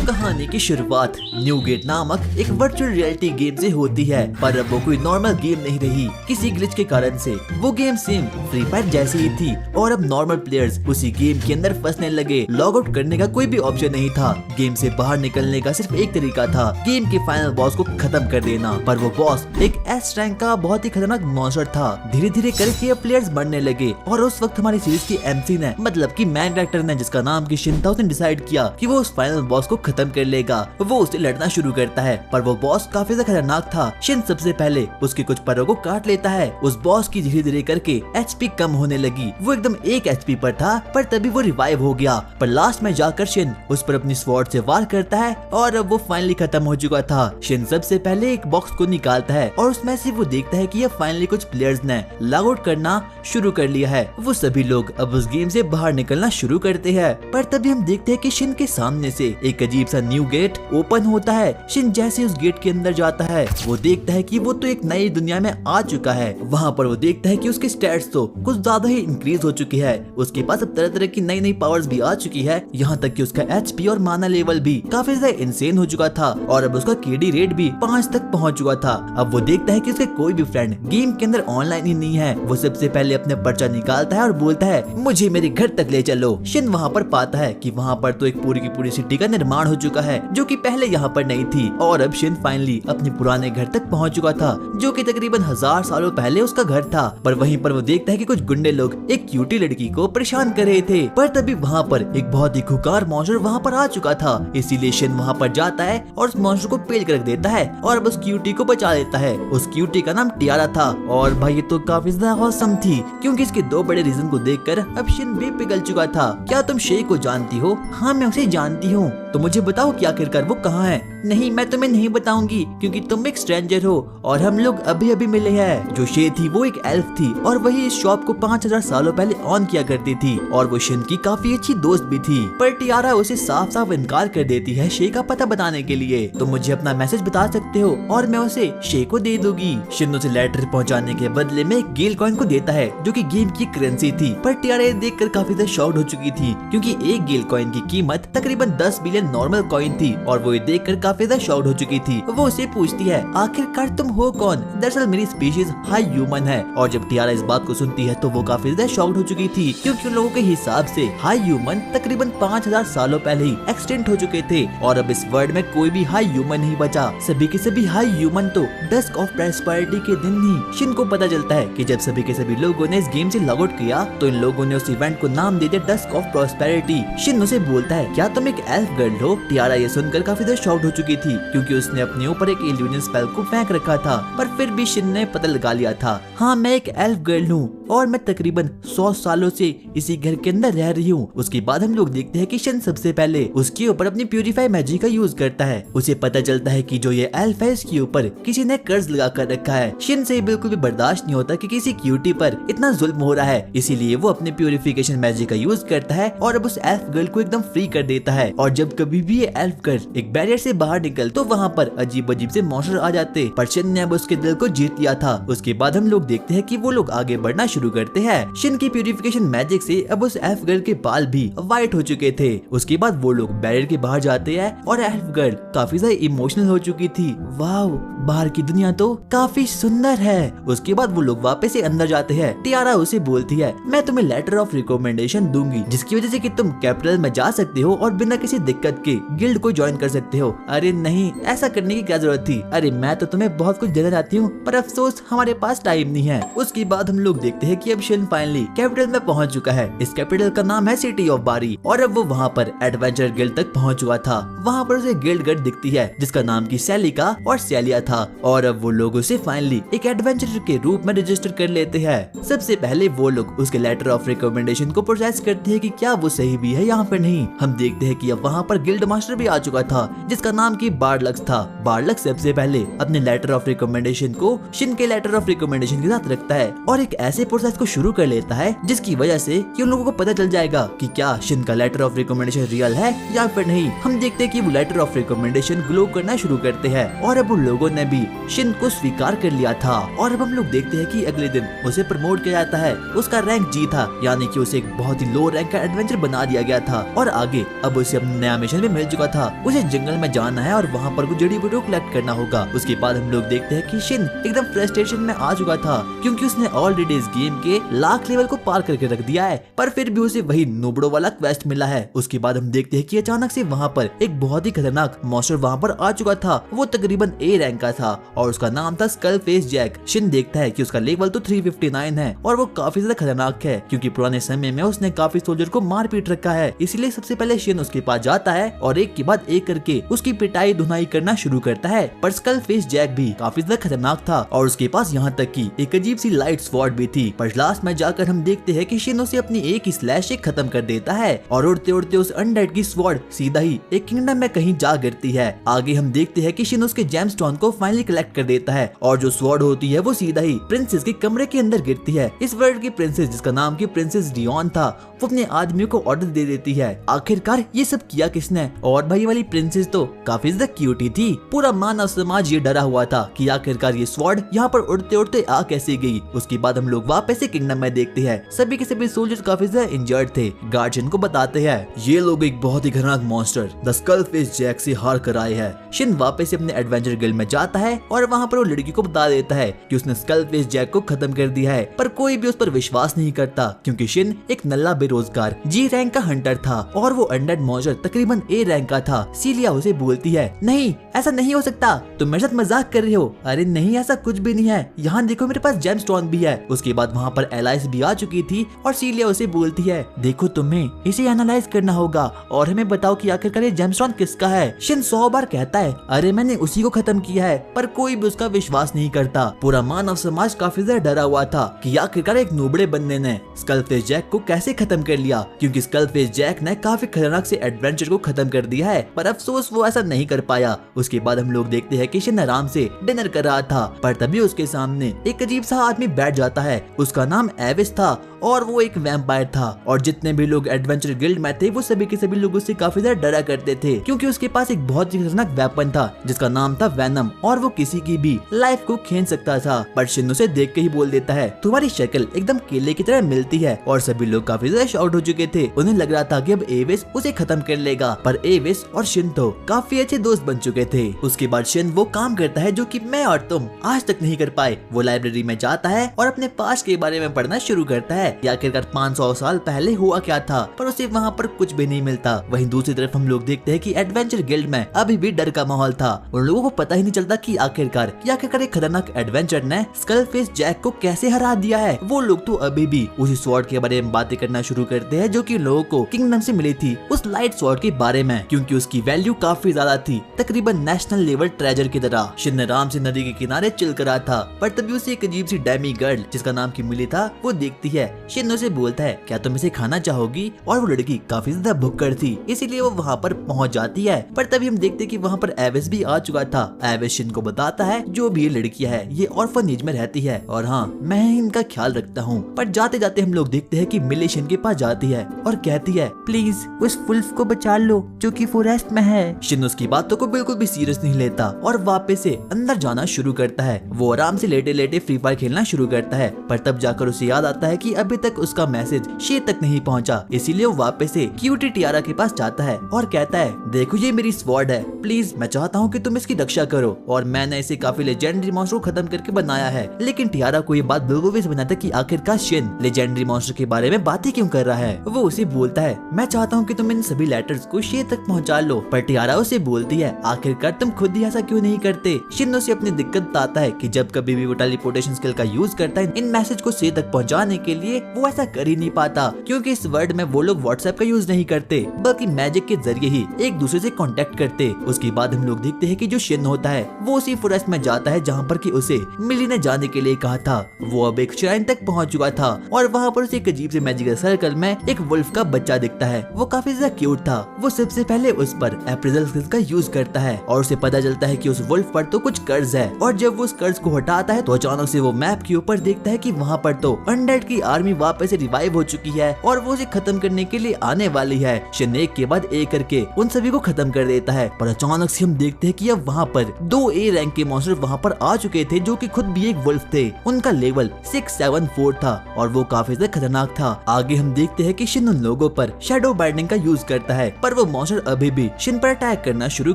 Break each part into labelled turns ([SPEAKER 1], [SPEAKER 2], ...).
[SPEAKER 1] कहानी की शुरुआत न्यू गेट नामक एक वर्चुअल रियलिटी गेम से होती है, पर अब वो कोई नॉर्मल गेम नहीं रही। किसी ग्लिच के कारण से वो गेम सेम फ्री फायर जैसी ही थी और अब नॉर्मल प्लेयर्स उसी गेम के अंदर फंसने लगे। लॉग आउट करने का कोई भी ऑप्शन नहीं था। गेम से बाहर निकलने का सिर्फ एक तरीका था, गेम के फाइनल बॉस को खत्म कर देना। पर वो बॉस एक एस रैंक का बहुत ही खतरनाक मॉन्स्टर था। धीरे धीरे करके प्लेयर्स बढ़ने लगे और उस वक्त हमारी सीरीज की एमसी ने, मतलब की मैन डायरेक्टर ने, जिसका नाम की शिन था, उसने डिसाइड किया कि वो उस फाइनल बॉस को खत्म कर लेगा। वो उससे लड़ना शुरू करता है, पर वो बॉस काफी ज्यादा खतरनाक था। शिन सबसे पहले उसके कुछ पैरों को काट लेता है। उस बॉस की धीरे धीरे करके एचपी कम होने लगी। वो एकदम 1 एचपी पर था, पर तभी वो रिवाइव हो गया। पर लास्ट में जाकर शिन उस पर अपनी स्वॉर्ड से वार करता है और अब वो फाइनली खत्म हो चुका था। शिन सबसे पहले एक बॉक्स को निकालता है और उसमें से वो देखता है कि ये फाइनली कुछ प्लेयर्स ने लॉग आउट करना शुरू कर लिया है। वो सभी लोग अब उस गेम से बाहर निकलना शुरू करते हैं, पर तभी हम देखते हैं कि शिन के सामने से एक अजीब सा न्यू गेट ओपन होता है। शिन जैसे उस गेट के अंदर जाता है, वो देखता है कि वो तो एक नई दुनिया में आ चुका है। वहाँ पर वो देखता है कि उसके स्टैट्स तो कुछ ज्यादा ही इंक्रीज हो चुकी है। उसके पास अब तरह तरह की नई नई पावर्स भी आ चुकी है, यहाँ तक कि उसका एचपी और माना लेवल भी काफी ज्यादा इंसेन हो चुका था और अब उसका केडी रेट भी 5 तक पहुँच चुका था। अब वो देखता है कि उसके कोई भी फ्रेंड गेम के अंदर ऑनलाइन ही नहीं है। वो सबसे पहले अपने पर्चा निकालता है और बोलता है, मुझे मेरे घर तक ले चलो। शिन वहाँ पर पाता है कि वहाँ पर तो एक पूरी की पूरी सिटी का निर्माण हो चुका है, जो कि पहले यहाँ पर नहीं थी। और अब शिन फाइनली अपने पुराने घर तक पहुँच चुका था, जो कि तकरीबन 1000 सालों पहले उसका घर था। पर वहीं पर वो देखता है कि कुछ गुंडे लोग एक क्यूटी लड़की को परेशान कर रहे थे। पर तभी वहाँ पर एक बहुत ही खुंखार मॉन्स्टर वहाँ पर आ चुका था। इसीलिए शिन वहाँ पर जाता है और उस मॉन्स्टर को पेल कर रख देता है और अब उस क्यूटी को बचा लेता है। उस क्यूटी का नाम टियारा था और भाई ये तो काफी ज्यादा औसम थी, क्योंकि इसके 2 बड़े रीजन को देखकर अब शिन भी पिघल चुका था। क्या तुम शे को जानती हो? हाँ, मैं उसे जानती हूँ। तो मुझे बताओ कि आखिरकार वो कहाँ है? नहीं, मैं तुम्हें नहीं बताऊंगी, क्योंकि तुम एक स्ट्रेंजर हो और हम लोग अभी अभी मिले हैं। जो शे थी वो एक एल्फ थी और वही इस शॉप को 5000 सालों पहले ऑन किया करती थी और वो शिन की काफी अच्छी दोस्त भी थी। पर टियारा उसे साफ साफ इनकार कर देती है शे का पता बताने के लिए। तो मुझे अपना मैसेज बता सकते हो और मैं उसे शे को दे दूंगी। शिन उसे लेटर पहुँचाने के बदले में एक गेल कॉइन को देता है, जो की गेम की करेंसी थी। पर टियारा देख कर काफी ज्यादा शॉक्ड हो चुकी थी, क्योंकि एक गेल कॉइन की कीमत तकरीबन 10 बिलियन नॉर्मल कॉइन थी और वो ये देख कर काफी ज्यादा शॉक्ड हो चुकी थी। वो उसे पूछती है, आखिरकार तुम हो कौन? दरअसल मेरी स्पीशीज हाई ह्यूमन है। और जब टियारा इस बात को सुनती है तो वो काफी ज्यादा शॉक्ड हो चुकी थी, क्योंकि उन लोगों के हिसाब से हाई ह्यूमन तकरीबन 5000 सालों पहले ही एक्सटेंट हो चुके थे और अब इस वर्ल्ड में कोई भी हाई ह्यूमन नहीं बचा। सभी के सभी हाई ह्यूमन तो डस्क ऑफ प्रॉस्पेरिटी के दिन ही। शिन को पता चलता है कि जब सभी के सभी लोगों ने इस गेम से लॉग आउट किया तो इन लोगों ने उस इवेंट को नाम दे दिया डस्क ऑफ प्रॉस्पेरिटी। शिन उसे बोलता है, क्या तुम एक एल्फ गर्ल हो? टियारा ये सुनकर काफी ज्यादा शॉक्ड हो चुकी थी, क्योंकि उसने अपने ऊपर एक इल्यूजन स्पेल को फेंक रखा था। पर फिर भी शिन ने पता लगा लिया था, हाँ मैं एक एल्फ गर्ल हूँ और मैं तकरीबन 100 सालों से इसी घर के अंदर रह रही हूँ। उसके बाद हम लोग देखते हैं कि शिन सबसे पहले उसके ऊपर अपनी प्यूरिफाई मैजिक का यूज करता है। उसे पता चलता है कि जो ये एल्फ है इसके ऊपर किसी ने कर्ज लगा कर रखा है। शिन से बिल्कुल भी बर्दाश्त नहीं होता कि किसी क्यूटी पर इतना जुल्म हो रहा है, इसीलिए वो अपने प्यूरिफिकेशन मैजिक का यूज करता है और अब उस एल्फ गर्ल को एकदम फ्री कर देता है। और जब कभी भी ये एल्फ गर्ल एक बैरियर से बाहर निकल तो वहाँ पर अजीब अजीब से मॉन्स्टर आ जाते, पर शिन ने अब उसके दिल को जीत लिया था। उसके बाद हम लोग देखते हैं कि वो लोग आगे बढ़ना शुरू करते हैं। शिन की प्यूरिफिकेशन मैजिक से अब उस एल्फ गर्ल के बाल भी व्हाइट हो चुके थे। उसके बाद वो लोग बैरियर के बाहर जाते हैं और एल्फ गर्ल काफी ज्यादा इमोशनल हो चुकी थी। वाओ, बाहर की दुनिया तो काफी सुंदर है। उसके बाद वो लोग वापस से अंदर जाते हैं। टियारा उसे बोलती है, मैं तुम्हें लेटर ऑफ रिकमेंडेशन दूंगी, जिसकी वजह से कि तुम कैपिटल में जा सकते हो और बिना किसी दिक्कत के गिल्ड को ज्वाइन कर सकते हो। अरे नहीं, ऐसा करने की क्या जरूरत थी? अरे मैं तो तुम्हें बहुत कुछ देना चाहती हूँ, पर अफसोस हमारे पास टाइम नहीं है। उसके बाद हम लोग देखते हैं कि अब शिन फाइनली कैपिटल में पहुंच चुका है। इस कैपिटल का नाम है सिटी ऑफ बारी और अब वो वहाँ पर एडवेंचर गिल्ड तक पहुंच चुका था। वहाँ पर उसे गिल्ड गर्ल दिखती है, जिसका नाम की सेलिका और सेलिया था और अब वो लोग उसे फाइनली एक एडवेंचरर के रूप में रजिस्टर कर लेते हैं। सबसे पहले वो लोग उसके लेटर ऑफ रिकमेंडेशन को प्रोसेस करते हैं कि क्या वो सही भी है यहाँ पर नहीं। हम देखते हैं कि अब वहाँ पर गिल्ड मास्टर भी आ चुका था, जिसका नाम की बारलक्स था। बारलक्स सबसे पहले अपने लेटर ऑफ रिकमेंडेशन को शिन के लेटर ऑफ रिकमेंडेशन के साथ रखता है और एक ऐसे प्रोसेस को शुरू कर लेता है, जिसकी वजह से कि उन लोगों को पता चल जाएगा कि क्या शिन का लेटर ऑफ रिकमेंडेशन रियल है या फिर नहीं। हम देखते हैं कि वो लेटर ऑफ रिकमेंडेशन ग्लो करना शुरू करते हैं और अब उन लोगों ने भी शिन को स्वीकार कर लिया था। और अब हम लोग देखते हैं कि अगले दिन उसे प्रमोट किया जाता है। उसका रैंक जी था, यानी कि उसे एक बहुत ही लो रैंक का एडवेंचर बना दिया गया था और आगे अब उसे अपना नया मिशन भी मिल चुका था। उसे जंगल में जाना है और वहाँ पर कुछ जड़ी बूटियों को कलेक्ट करना होगा। उसके बाद हम लोग देखते हैं कि शिन एकदम फ्रस्ट्रेशन में आ चुका था क्योंकि उसने ऑलरेडी इस गेम के लाख लेवल को पार करके रख दिया है, पर फिर भी उसे वही नूबड़ो वाला क्वेस्ट मिला है। उसके बाद हम देखते हैं कि अचानक से वहाँ पर एक बहुत ही खतरनाक मॉन्स्टर वहाँ पर आ चुका था। वो तकरीबन ए रैंक का था और उसका नाम था स्कल फेस जैक। शिन देखता है कि उसका लेवल तो 359 है और वो काफी ज्यादा खतरनाक है क्योंकि पुराने समय में उसने काफी सोल्जर को मार पीट रखा है। इसलिए सबसे पहले शिन उसके पास जाता है और एक के बाद एक करके उसकी पिटाई धुनाई करना शुरू करता है। पर स्कल फेस जैक भी काफी ज्यादा खतरनाक था और उसके पास यहाँ तक कि एक अजीब सी लाइट स्वॉर्ड भी थी। पर लास्ट में जाकर हम देखते हैं कि शिन उसे अपनी एक ही स्लैश से खत्म कर देता है और उड़ते उड़ते उस अनडेड की स्वॉर्ड सीधा ही एक किंगडम में कहीं जा गिरती है। आगे हम देखते हैं कि शिन उसके जेमस्टोन को फाइनली कलेक्ट कर देता है और जो स्वॉर्ड होती है वो सीधा ही प्रिंसेस के कमरे के अंदर गिरती है। इस वर्ल्ड की प्रिंसेस, जिसका नाम की प्रिंसेस डियोन था, वो अपने आदमियों को ऑर्डर दे देती है। आखिरकार ये सब किया किसने? और भाई वाली प्रिंसेस तो काफी ज्यादा क्यूट थी। पूरा मानव समाज ये डरा हुआ था कि आखिरकार ये स्वॉर्ड यहाँ पर उड़ते उड़ते आ कैसे गई। उसके बाद हम लोग वापस से किंगडम में देखते हैं सभी के सभी सोल्जर्स काफी ज्यादा इंजर्ड थे। गार्जियन को बताते हैं ये लोग एक बहुत ही खतरनाक monster the skull face Jack से हार कर आए हैं। शिन वापस से अपने एडवेंचर गिल्ड में जाता है और वहाँ पर वो लड़की को बता देता है कि उसने स्कल फेस जैक को खत्म कर दिया है, पर कोई भी उस पर विश्वास नहीं करता क्योंकि शिन एक नल्ला बेरोजगार जी रैंक का हंटर था और वो अनडेड मॉन्स्टर तकरीबन ए रैंक का था। सीलिया उसे बोलती है नहीं ऐसा नहीं हो सकता, तुम मेरे साथ मजाक कर रही हो। अरे नहीं ऐसा कुछ भी नहीं है, यहाँ देखो मेरे पास जेमस्टोन भी है। उसके बाद वहाँ पर एलाइस भी आ चुकी थी और सीलिया उसे बोलती है देखो तुम्हें इसे एनालाइज करना होगा और हमें बताओ कि आखिरकार ये जेमस्टोन किसका है। शिन 100 बार कहता है अरे मैंने उसी को खत्म किया है, पर कोई भी उसका विश्वास नहीं करता। पूरा मानव समाज काफी ज्यादा डरा हुआ था कि आखिरकार एक नूबड़े बंदे ने स्कल फेस जैक को कैसे खत्म कर लिया, क्योंकि स्कल फेस जैक ने काफी खतरनाक से एडवेंचर को खत्म कर दिया है, पर अफसोस वो ऐसा नहीं कर पाया। उसके बाद हम लोग देखते हैं कि शिन आराम से डिनर कर रहा था, पर तभी उसके सामने एक अजीब सा आदमी बैठ जाता है। उसका नाम एविस था और वो एक वैम्पायर था और जितने भी लोग एडवेंचर गिल्ड में थे वो सभी के सभी लोग उससे काफी ज्यादा डरा करते थे क्योंकि उसके पास एक बहुत ही खतरनाक वेपन था जिसका नाम था वेनम और वो किसी की भी लाइफ को खींच सकता था। पर शिन उसे देख के ही बोल देता है तुम्हारी शक्ल एकदम केले की तरह मिलती है और सभी लोग काफी ज्यादा शॉक हो चुके थे। उन्हें लग रहा था कि अब एविस उसे खत्म कर लेगा, पर एविस और शिन तो काफी अच्छे दोस्त बन चुके थे। उसके बाद शिन वो काम करता है जो कि मैं और तुम आज तक नहीं कर पाए। वो लाइब्रेरी में जाता है और अपने पास्ट के बारे में पढ़ना शुरू करता है कि आखिरकार 500 साल पहले हुआ क्या था, पर उसे वहाँ पर कुछ भी नहीं मिलता। वहीं दूसरी तरफ हम लोग देखते हैं कि एडवेंचर गिल्ड में अभी भी डर का माहौल था। उन लोगों को पता ही नहीं चलता कि आखिरकार एक खतरनाक एडवेंचर ने स्कल फेस जैक को कैसे हरा दिया है। वो लोग तो अभी भी उसी स्वॉर्ड के बारे में बातें करना शुरू करते हैं जो कि लोगों को किंगडम से मिली थी, उस लाइट स्वॉर्ड के बारे में, क्योंकि उसकी वैल्यू काफी ज्यादा थी, तकरीबन नेशनल लेवल ट्रेजर की तरह। शिन आराम से नदी के किनारे चिल कर रहा था, पर तभी उसे एक अजीब सी डेमी गर्ल जिसका नाम की मिली था वो देखती है। शिन उसे बोलता है क्या तुम इसे खाना चाहोगी, और वो लड़की काफी ज्यादा भुक्कड़ थी इसीलिए वो वहाँ पर पहुँच जाती है। पर तभी हम देखते कि वहाँ पर एविस भी आ चुका था। एविस शिन को बताता है जो भी ये लड़कियां है ये ऑर्फनेज में रहती है और हाँ मैं इनका ख्याल रखता हूँ। पर जाते जाते हम लोग देखते हैं कि मिली शिन के पास जाती है और कहती है प्लीज उस वुल्फ को बचा लो जो कि फॉरेस्ट में है। शिन उसकी बातों को बिल्कुल भी सीरियस नहीं लेता और वापस से अंदर जाना शुरू करता है। वो आराम से लेटे लेटे फ्री फायर खेलना शुरू करता है, पर तब जाकर उसे याद आता है कि अभी तक उसका मैसेज शे तक नहीं पहुंचा। इसीलिए वो वापस से क्यूटी टियारा के पास जाता है और कहता है देखो ये मेरी स्वॉर्ड है, प्लीज मैं चाहता हूँ कि तुम इसकी रक्षा करो और मैंने इसे काफी लेजेंडरी मॉन्स्टर को खत्म करके बनाया है। लेकिन टियारा को ये बात बिल्कुल भी समझ नहीं आता कि आखिरकार शिन लेजेंडरी मॉन्स्टर के बारे में बातें क्यों कर रहा है। वो उसे बोलता है मैं चाहता हूँ कि तुम इन सभी लेटर्स को शे तक पहुँचा लो, पर टियारा उसे बोलती है आखिरकार तुम खुद ही ऐसा क्यों नहीं करते। शिन उसे अपनी दिक्कत बताता है कि जब कभी भी वो टेलीपोर्टेशन स्किल का यूज करता है इन मैसेज को शे तक पहुँचाने के लिए वो ऐसा कर ही नहीं पाता, क्योंकि इस वर्ल्ड में वो लोग व्हाट्सएप का यूज नहीं करते बल्कि मैजिक के जरिए ही एक दूसरे से कांटेक्ट करते। उसके बाद हम लोग देखते हैं कि जो शिन होता है वो उसी फॉरेस्ट में जाता है जहाँ पर कि उसे मिली ने जाने के लिए कहा था। वो अब एक श्राइन तक पहुँच चुका था और वहाँ पर उसे एक अजीब से मैजिकल सर्कल में एक वुल्फ का बच्चा दिखता है। वो काफी ज्यादा क्यूट था। वो सबसे पहले उस पर अप्रेजल स्किल्स का यूज करता है और उसे पता चलता है कि उस वुल्फ पर तो कुछ कर्ज है, और जब वो उस कर्ज को हटाता है तो अचानक से वो मैप के ऊपर देखता है कि वहाँ पर तो अनडेड की आर्मी वापस से रिवाइव हो चुकी है और वो उसे खत्म करने के लिए आने वाली है। शिन एक के बाद एक करके उन सभी को खत्म कर देता है, पर अचानक से हम देखते हैं कि अब वहाँ पर 2 A रैंक के मॉन्स्टर वहाँ पर आ चुके थे जो कि खुद भी एक वुल्फ थे। उनका लेवल 674 था और वो काफी ज्यादा खतरनाक था। आगे हम देखते हैं कि शिन उन लोगों पर शैडो बाइंडिंग का यूज करता है, पर वो मॉन्स्टर अभी भी शिन पर अटैक करना शुरू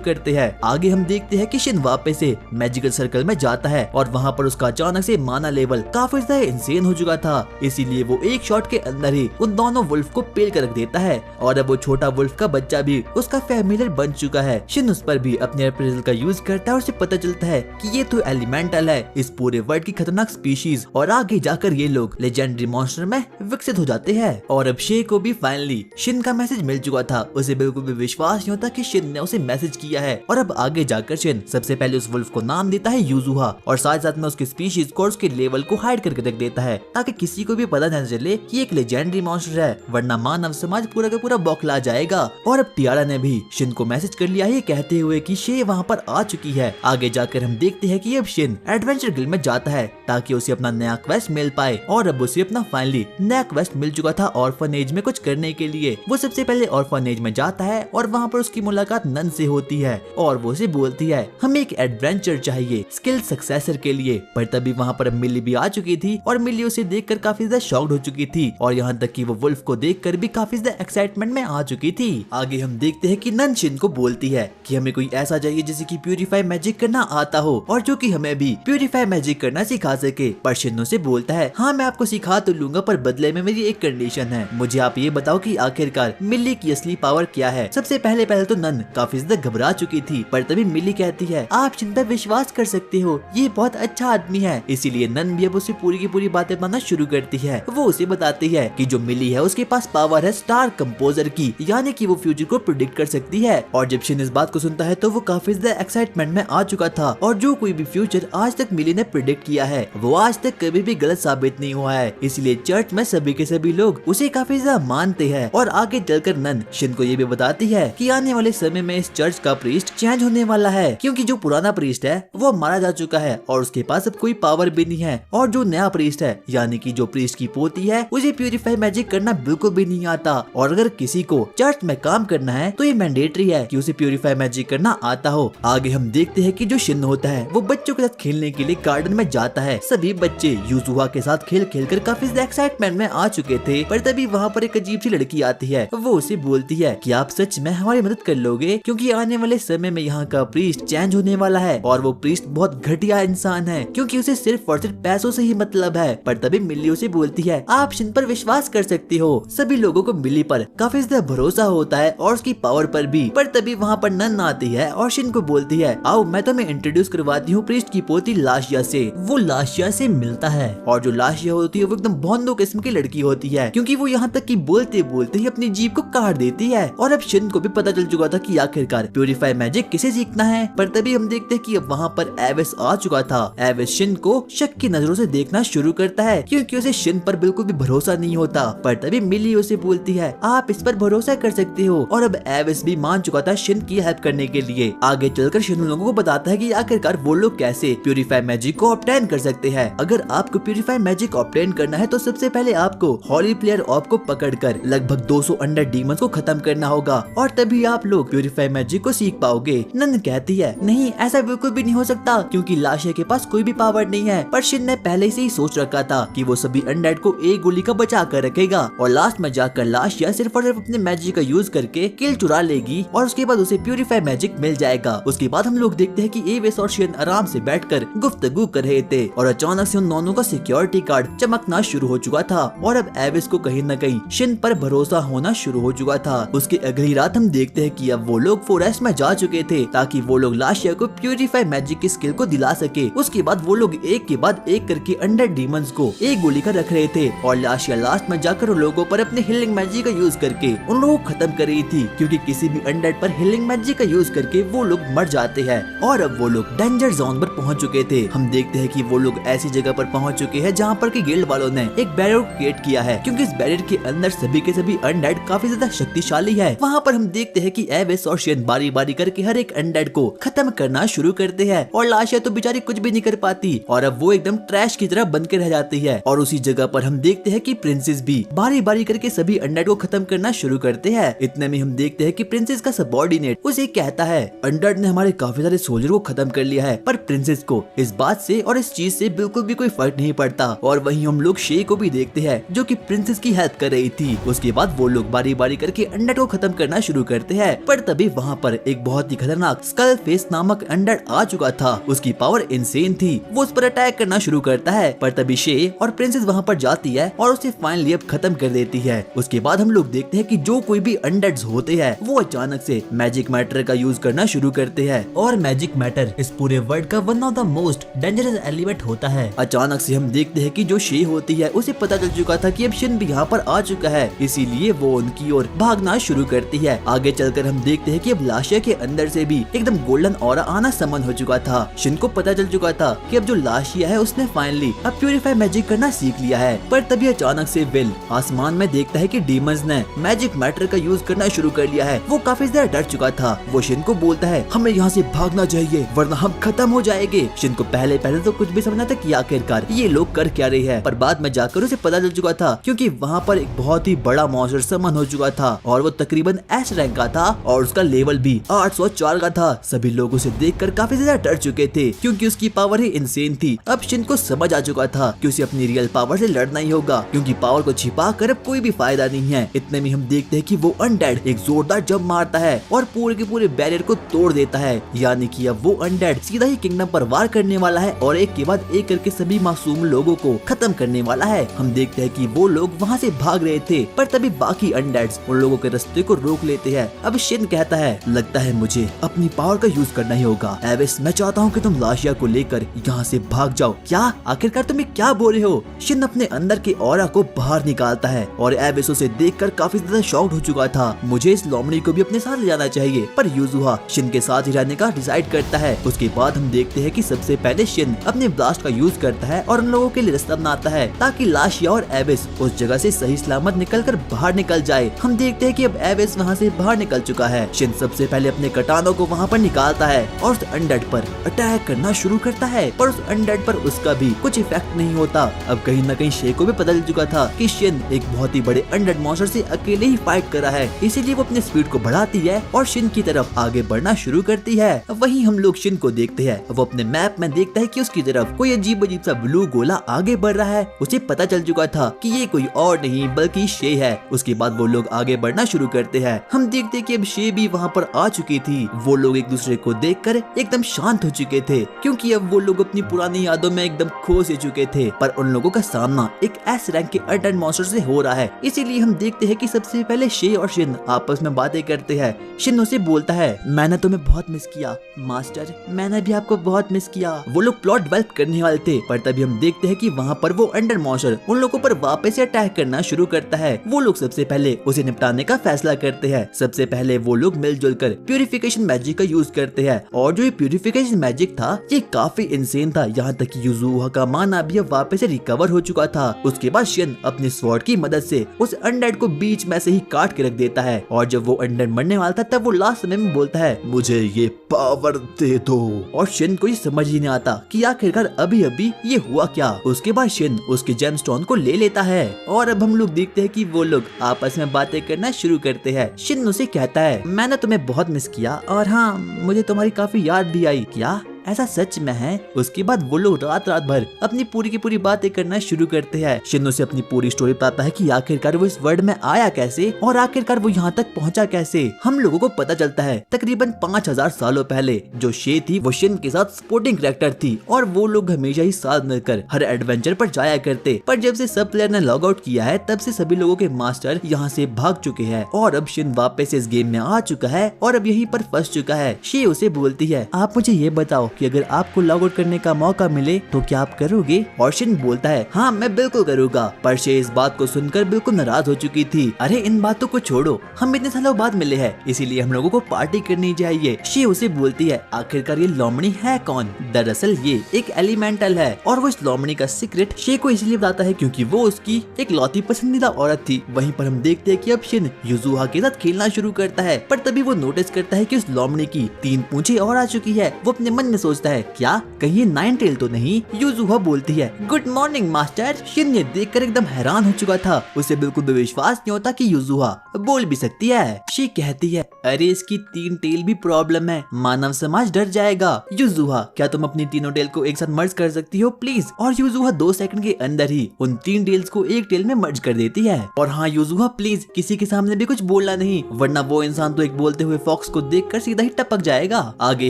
[SPEAKER 1] करते हैं। आगे हम देखते हैं कि शिन वापस से मैजिकल सर्कल में जाता है और वहाँ पर उसका अचानक से माना लेवल काफी ज्यादा इंसेन हो चुका था, इसीलिए वो एक शॉट के अंदर ही उन दोनों वुल्फ को पेल कर रख देता है और अब वो छोटा वुल्फ का बच्चा भी उसका फैमिलियर बन चुका है। शिन उस पर भी अपने अप्रेजल का यूज करता है और उसे पता चलता है कि ये तो एलिमेंटल है, इस पूरे वर्ल्ड की खतरनाक स्पीशीज, और आगे जाकर ये लोग लेजेंडरी मॉन्स्टर में विकसित हो जाते हैं। और अब शे को भी फाइनली शिन का मैसेज मिल चुका था। उसे बिल्कुल भी विश्वास नहीं होता कि शिन ने उसे मैसेज किया है और अब आगे जाकर शिन सबसे पहले उस वुल्फ को नाम देता है यूजुहा और साथ साथ में उसकी स्पीशीज को और उसके लेवल को हाइड करके रख देता है ताकि किसी को भी पता न चले कि एक लेजेंडरी मॉन्स्टर है, वरना मानव समाज पूरा का पूरा बौखला जाएगा। और अब टियारा ने भी शिन को मैसेज कर लिया है कहते हुए कि शे वहाँ पर आ चुकी है। आगे जाकर हम देखते हैं कि अब शिन एडवेंचर गिल्ड में जाता है ताकि उसे अपना नया क्वेस्ट मिल पाए और अब उसे अपना फाइनली नया क्वेस्ट मिल चुका था ऑर्फनेज में कुछ करने के लिए। वो सबसे पहले ऑर्फनेज में जाता है और वहाँ पर उसकी मुलाकात नन से होती है और वो उसे बोलती है हमें एक एडवेंचर चाहिए स्किल सक्सेसर के लिए। पर तभी वहाँ पर मिली भी आ चुकी थी और मिली उसे देखकर काफी ज्यादा शॉक्ड हो चुकी थी और यहाँ तक कि वो वुल्फ को देखकर भी काफी ज्यादा एक्साइटमेंट में आ चुकी थी। आगे हम देखते हैं कि नन शिन को बोलती है कि हमें कोई ऐसा चाहिए जिसे कि प्यूरिफाई मैजिक करना आता हो और जो कि हमें भी प्यूरिफाई मैजिक करना सिखा सके। पर शिन उसे बोलता है हाँ मैं आपको सिखा तो लूंगा, पर बदले में मेरी एक कंडीशन है, मुझे आप ये बताओ कि आखिरकार मिली की असली पावर क्या है। सबसे पहले तो नन काफी ज्यादा घबरा चुकी थी, पर तभी मिली कहती है आप शिन पर विश्वास कर सकते हो, ये बहुत अच्छा आदमी है। इसीलिए नन भी अब उसे पूरी की पूरी बातें बताना शुरू करती है। वो उसे बताती है कि जो मिली है उसके पास पावर है स्टार कंपोजर की, यानी कि वो फ्यूचर को प्रिडिक्ट कर सकती है। और जब शिन इस बात को सुनता है तो वो काफी ज्यादा एक्साइटमेंट में आ चुका था और जो कोई भी फ्यूचर आज तक मिली ने प्रिडिक्ट किया है वो आज तक कभी भी गलत साबित नहीं हुआ है। इसलिए चर्च में सभी के सभी लोग उसे काफी ज्यादा मानते हैं। और आगे चलकर नन शिन को ये भी बताती है कि आने वाले समय में इस चर्च का प्रीस्ट चेंज होने वाला है, क्योंकि जो पुराना प्रीस्ट है वो मारा जा चुका है और उसके पास अब कोई पावर भी नहीं है। और जो नया प्रीस्ट है यानी कि जो प्रीस्ट की पोती है उसे प्यूरिफाई मैजिक करना बिल्कुल भी नहीं आता। और अगर किसी को चर्च में काम करना है तो ये मैंडेटरी है कि उसे प्यूरिफाई मैजिक करना आता हो। आगे हम देखते हैं कि जो शिन होता है वो बच्चों के साथ खेलने के लिए गार्डन में जाता है। सभी बच्चे यूजुहा के साथ खेल खेलकर काफी एक्साइटमेंट में आ चुके थे, पर तभी वहाँ पर एक अजीब सी लड़की आती है। वो उसे बोलती है कि आप सच में हमारी मदद कर लोगे, क्योंकि आने वाले समय में यहाँ का प्रीस्ट चेंज होने वाला है और वो प्रीस्ट बहुत घटिया इंसान है क्योंकि उसे सिर्फ और सिर्फ पैसों से ही मतलब है। पर तभी मिली उसे बोलती है आप शिन पर विश्वास कर सकते हो। सभी लोगों को मिली पर काफी ज्यादा भरोसा होता है और उसकी पावर पर भी। पर तभी वहाँ पर नन आती है और शिन को बोलती है आओ मैं तुम्हें इंट्रोड्यूस करवाती हूँ प्रीस्ट की पोती लाशिया से। वो लाशिया से मिलता है और जो लाशिया होती है वो एकदम भोंदू किस्म की लड़की होती है, क्योंकि वो यहाँ तक कि बोलते बोलते ही अपनी जीभ को काट देती है। और अब शिन को भी पता चल चुका था कि आखिरकार प्यूरिफाई मैजिक किसे सीखना है। पर तभी हम देखते हैं कि अब वहाँ पर एविस आ चुका था। एविस शिन को शक की नजरों से देखना शुरू करता है क्योंकि उसे शिन पर बिल्कुल भी भरोसा नहीं होता। पर तभी मिली उसे बोलती है आप इस पर भरोसा कर सकते हो। और अब एविस भी मान चुका था शिन की हेल्प करने के लिए। आगे चलकर शिन लोगों को बताता है कि आखिरकार वो लोग कैसे प्यूरिफाई मैजिक को ऑब्टेन कर सकते हैं। अगर आपको प्यूरिफाई मैजिक ऑब्टेन करना है तो सबसे पहले आपको हॉली प्लेयर ऑफ को पकड़कर लगभग 200 अंडर डीमंस को खत्म करना होगा और तभी आप लोग प्यूरिफाई मैजिक को सीख पाओगे। नन कहती है नहीं ऐसा बिल्कुल भी नहीं हो सकता क्योंकि लाशिया के पास कोई भी पावर नहीं है। पर शिन ने पहले से ही सोच रखा था कि वो सभी अनडेड को एक गोली का बचा कर रखेगा और लास्ट में जाकर लाशिया सिर्फ और सिर्फ अपने मैजिक का यूज करके किल चुरा लेगी और उसके बाद उसे प्यूरिफाई मैजिक मिल जाएगा। उसके बाद हम लोग देखते हैं कि एविस और शिन आराम से बैठकर गुफ्तगू कर रहे थे और अचानक से उन दोनों का सिक्योरिटी गार्ड चमकना शुरू हो चुका था और अब एविस को कहीं न कहीं शिन पर भरोसा होना शुरू हो चुका था। उसकी अगली रात हम देखते हैं कि अब वो लोग फॉरेस्ट में जा चुके थे ताकि वो लोग लाशिया को प्यूरिफाई मैजिक की स्किल को दिला सके। उसके बाद वो लोग एक के बाद एक करके अनडेड डीमंस को एक गोली का रख रहे थे और लाशिया लास्ट में जाकर उन लोगों पर अपने हीलिंग मैजिक का यूज करके उन लोगों को खत्म कर रही थी, क्योंकि किसी भी अनडेड पर हीलिंग मैजिक का यूज करके वो लोग मर जाते हैं। और अब वो लोग डेंजर जोन पर पहुंच चुके थे। हम देखते हैं कि वो लोग ऐसी जगह पर पहुंच चुके हैं जहां पर कि गिल्ड वालों ने एक बैरियर क्रिएट किया है, क्योंकि इस बैरियर के अंदर सभी के सभी अनडेड काफी ज्यादा शक्तिशाली है। वहाँ पर हम देखते हैं कि एविस और शिन बारी बारी करके हर एक अनडेड को खत्म करना शुरू करते हैं और लाशिया तो बेचारी कुछ भी नहीं कर पाती और अब वो एकदम ट्रैश की तरह बन के रह जाती है। और उसी जगह पर हम देखते हैं कि प्रिंसेस भी बारी बारी करके सभी अनडेड को खत्म करना शुरू करते हैं। इतने में हम देखते हैं कि प्रिंसेस का सबऑर्डिनेट उसे कहता है अनडेड ने हमारे काफी सारे सोल्जर को खत्म कर लिया है, पर प्रिंसेस को इस बात से और इस चीज से बिल्कुल भी कोई फर्क नहीं पड़ता। और वहीं हम लोग शे को भी देखते हैं जो कि प्रिंसेस की हेल्प कर रही थी। उसके बाद वो लोग बारी बारी करके अनडेड को खत्म करना शुरू करते हैं, पर तभी वहाँ पर एक बहुत ही खतरनाक स्कल फेस नामक अनडेड आ चुका था। उसकी पावर इंसेन थी। वो उस पर अटैक करना शुरू करता है, पर तभी शे और प्रिंसेस वहाँ पर जाती है और उसे फाइनली अब खत्म कर देती है। उसके बाद हम लोग देखते हैं कि जो कोई भी अनडेड्स होते हैं वो अचानक से मैजिक मैटर का यूज करना शुरू करते हैं। और मैजिक मैटर इस पूरे वर्ल्ड का one of the most dangerous element होता है। अचानक से हम देखते हैं कि जो शे होती है उसे पता चल चुका था कि अब शिन भी यहाँ पर आ चुका है, इसीलिए वो उनकी ओर भागना शुरू करती है। आगे चलकर हम देखते हैं कि अब लाशिया के अंदर से भी एकदम गोल्डन ऑरा आना समन हो चुका था। शिन को पता चल चुका था कि अब जो लाशिया है उसने फाइनली अब प्यूरिफाई मैजिक करना सीख लिया है। पर तभी अचानक से विल आसमान में देखता है कि डीमंस ने मैजिक मैटर का यूज करना शुरू कर लिया है। वो काफी ज्यादा डर चुका था। वो शिन को बोलता है हमें यहाँ से भागना चाहिए वरना हम खत्म हो जाएंगे। शिन को पहले तो कुछ भी समझना था कि आखिरकार ये लोग कर क्या रहे हैं, पर बाद में जाकर उसे पता चल चुका था क्योंकि वहाँ पर एक बहुत ही बड़ा मॉन्स्टर समन हो चुका था और वो तकरीबन एस रैंक का था और उसका लेवल भी 804 का था। सभी लोग उसे देखकर काफी ज्यादा डर चुके थे क्योंकि उसकी पावर ही इंसेन थी। अब शिन को समझ आ चुका था कि उसे अपनी रियल पावर से लड़ना ही होगा क्योंकि पावर को छिपा कर अब कोई भी फायदा नहीं है। इतने में हम देखते हैं कि वो अनडेड एक जोरदार जंप मारता है और पूरे के पूरे बैरियर को तोड़ देता है, यानी कि अब वो अनडेड सीधा ही किंगडम पर वार करने वाला है और एक के बाद एक करके सभी मासूम लोगों को खत्म करने वाला है। हम देखते हैं कि वो लोग वहाँ से भाग रहे थे, पर तभी बाकी अनडेड्स उन लोगों के रास्ते को रोक लेते हैं। अब शिन कहता है लगता है मुझे अपनी पावर का यूज करना ही होगा। एविस मैं चाहता हूँ कि तुम लाशिया को लेकर यहाँ से भाग जाओ। क्या आखिरकार तुम क्या बोल रहे हो? शिन अपने अंदर के ऑरा को बाहर निकालता है और एविस उसे देखकर काफी ज्यादा शॉक्ड हो चुका था। मुझे इस लोमड़ी को भी अपने साथ ले जाना चाहिए, पर यूजुहा शिन के साथ ही रहने का डिसाइड करता है। उसके बाद हम देखते हैं कि सबसे पहले शिन अपने ब्लास्ट का यूज करता है और उन लोगों के लिए रास्ता बनाता है ताकि लाशिया और एविस उस जगह से सही सलामत निकलकर बाहर निकल जाए। हम देखते हैं कि अब एविस वहाँ से बाहर निकल चुका है। शिन सबसे पहले अपने कटानों को वहाँ पर निकालता है और उस अनडेड पर अटैक करना शुरू करता है, पर उस अनडेड पर उसका भी कुछ इफेक्ट नहीं होता। अब कहीं न कहीं शे को भी पता चल चुका था कि शिन एक बहुत ही बड़े अनडेड मॉन्स्टर से अकेले ही फाइट कर रहा है, इसीलिए वो अपने स्पीड को बढ़ाती है और शिन की तरफ आगे बढ़ना शुरू करती है। वहीं हम लोग शिन को देखते हैं, वो अपने मैप में देखता है कि उसकी तरफ कोई अजीब अजीब सा ब्लू गोला आगे बढ़ रहा है। उसे पता चल चुका था कि ये कोई और नहीं बल्कि शे है। उसके बाद वो लोग आगे बढ़ना शुरू करते हैं। हम देखते हैं कि अब शे भी वहाँ पर आ चुकी थी। वो लोग एक दूसरे को देखकर एकदम शांत हो चुके थे क्योंकि अब वो लोग अपनी पुरानी यादों में एकदम खो से चुके थे, पर उन लोगों का सामना एक एस रैंक के अनडेड मॉन्स्टर से हो रहा है। इसीलिए हम देखते हैं कि सबसे पहले शे और शिन आपस में बातें करते हैं। शिन उसे बोलता है मैंने तुम्हें बहुत मिस किया मास्टर, मैंने भी आपको बहुत मिस किया। वो लोग प्लॉट डेवलप करने वाले थे, पर तभी हम देखते हैं कि वहाँ पर वो अनडेड मॉन्स्टर उन लोगों पर वापस से अटैक करना शुरू करता है। वो लोग सबसे पहले उसे निपटाने का फैसला करते हैं। सबसे पहले वो लोग मिलजुल कर प्यूरिफिकेशन मैजिक का यूज करते हैं और जो ये प्यूरिफिकेशन मैजिक था ये काफी इंसेन था, यहाँ तक कि यूजुहा का माना भी अब वापस से रिकवर हो चुका था। उसके बाद शिन अपने स्वॉर्ड की मदद से उस अनडेड को बीच में से ही काट के रख देता है और जब वो अनडेड मरने वाला था तब वो लास्ट समय में बोलता है मुझे ये पावर दे दो। और शिन को ये समझ ही नहीं आता कि आखिरकार अभी अभी ये हुआ क्या। उसके बाद शिन उसके जेमस्टोन को ले लेता है और अब हम लोग देखते हैं कि वो लोग आपस में बातें करना शुरू करते हैं। शिन उसे कहता है मैंने तुम्हें बहुत मिस किया और हाँ मुझे तुम्हारी काफी याद भी आई। क्या ऐसा सच में है? उसके बाद वो लोग रात भर अपनी पूरी की पूरी बातें करना शुरू करते हैं। शिन्नो से अपनी पूरी स्टोरी बताता है कि आखिरकार वो इस वर्ल्ड में आया कैसे और आखिरकार वो यहाँ तक पहुँचा कैसे। हम लोगों को पता चलता है तकरीबन 5000 सालों पहले जो शे थी वो शिन के साथ सपोर्टिंग कैरेक्टर थी और वो लोग हमेशा ही साथ मिलकर हर एडवेंचर पर जाया करते, पर जब से सब प्लेयर ने लॉग आउट किया है तब से सभी लोगों के मास्टर यहाँ से भाग चुके हैं और अब शिन वापस इस गेम में आ चुका है और अब यहीं पर फंस चुका है। शे उसे बोलती है आप मुझे ये बताओ कि अगर आपको लॉग आउट करने का मौका मिले तो क्या आप करोगे? और शिन बोलता है हाँ मैं बिल्कुल करूँगा। पर शे इस बात को सुनकर बिल्कुल नाराज हो चुकी थी। अरे इन बातों को छोड़ो, हम इतने सालों बाद मिले हैं इसीलिए हम लोगों को पार्टी करनी चाहिए। शे उसे बोलती है आखिरकार ये लोमड़ी है कौन? दरअसल ये एक एलिमेंटल है और वो इस लोमड़ी का सीक्रेट शे को इसलिए बताता है क्योंकि वो उसकी एक लौती पसंदीदा औरत थी। वहीं पर हम देखते हैं कि अब शिन यूजुहा के साथ खेलना शुरू करता है, पर तभी वो नोटिस करता है कि उस लोमड़ी की 3 पूंछें और आ चुकी है। वो अपने मन में सोचता है क्या कहीं नाइन टेल तो नहीं। यूजुहा बोलती है गुड मॉर्निंग मास्टर। शिन ये देखकर एकदम हैरान हो चुका था, उसे बिल्कुल भी विश्वास नहीं होता कि यूजुहा बोल भी सकती है। शी कहती है अरे इसकी 3 टेल भी प्रॉब्लम है, मानव समाज डर जाएगा। यूजुहा क्या तुम अपनी तीनों टेल को एक साथ मर्ज कर सकती हो प्लीज। और यूजुहा 2 सेकंड के अंदर ही उन 3 टेल्स को एक टेल में मर्ज कर देती है। और हाँ यूजुहा प्लीज किसी के सामने भी कुछ बोलना नहीं, वरना वो इंसान तो एक बोलते हुए फॉक्स को देखकर सीधा ही टपक जाएगा। आगे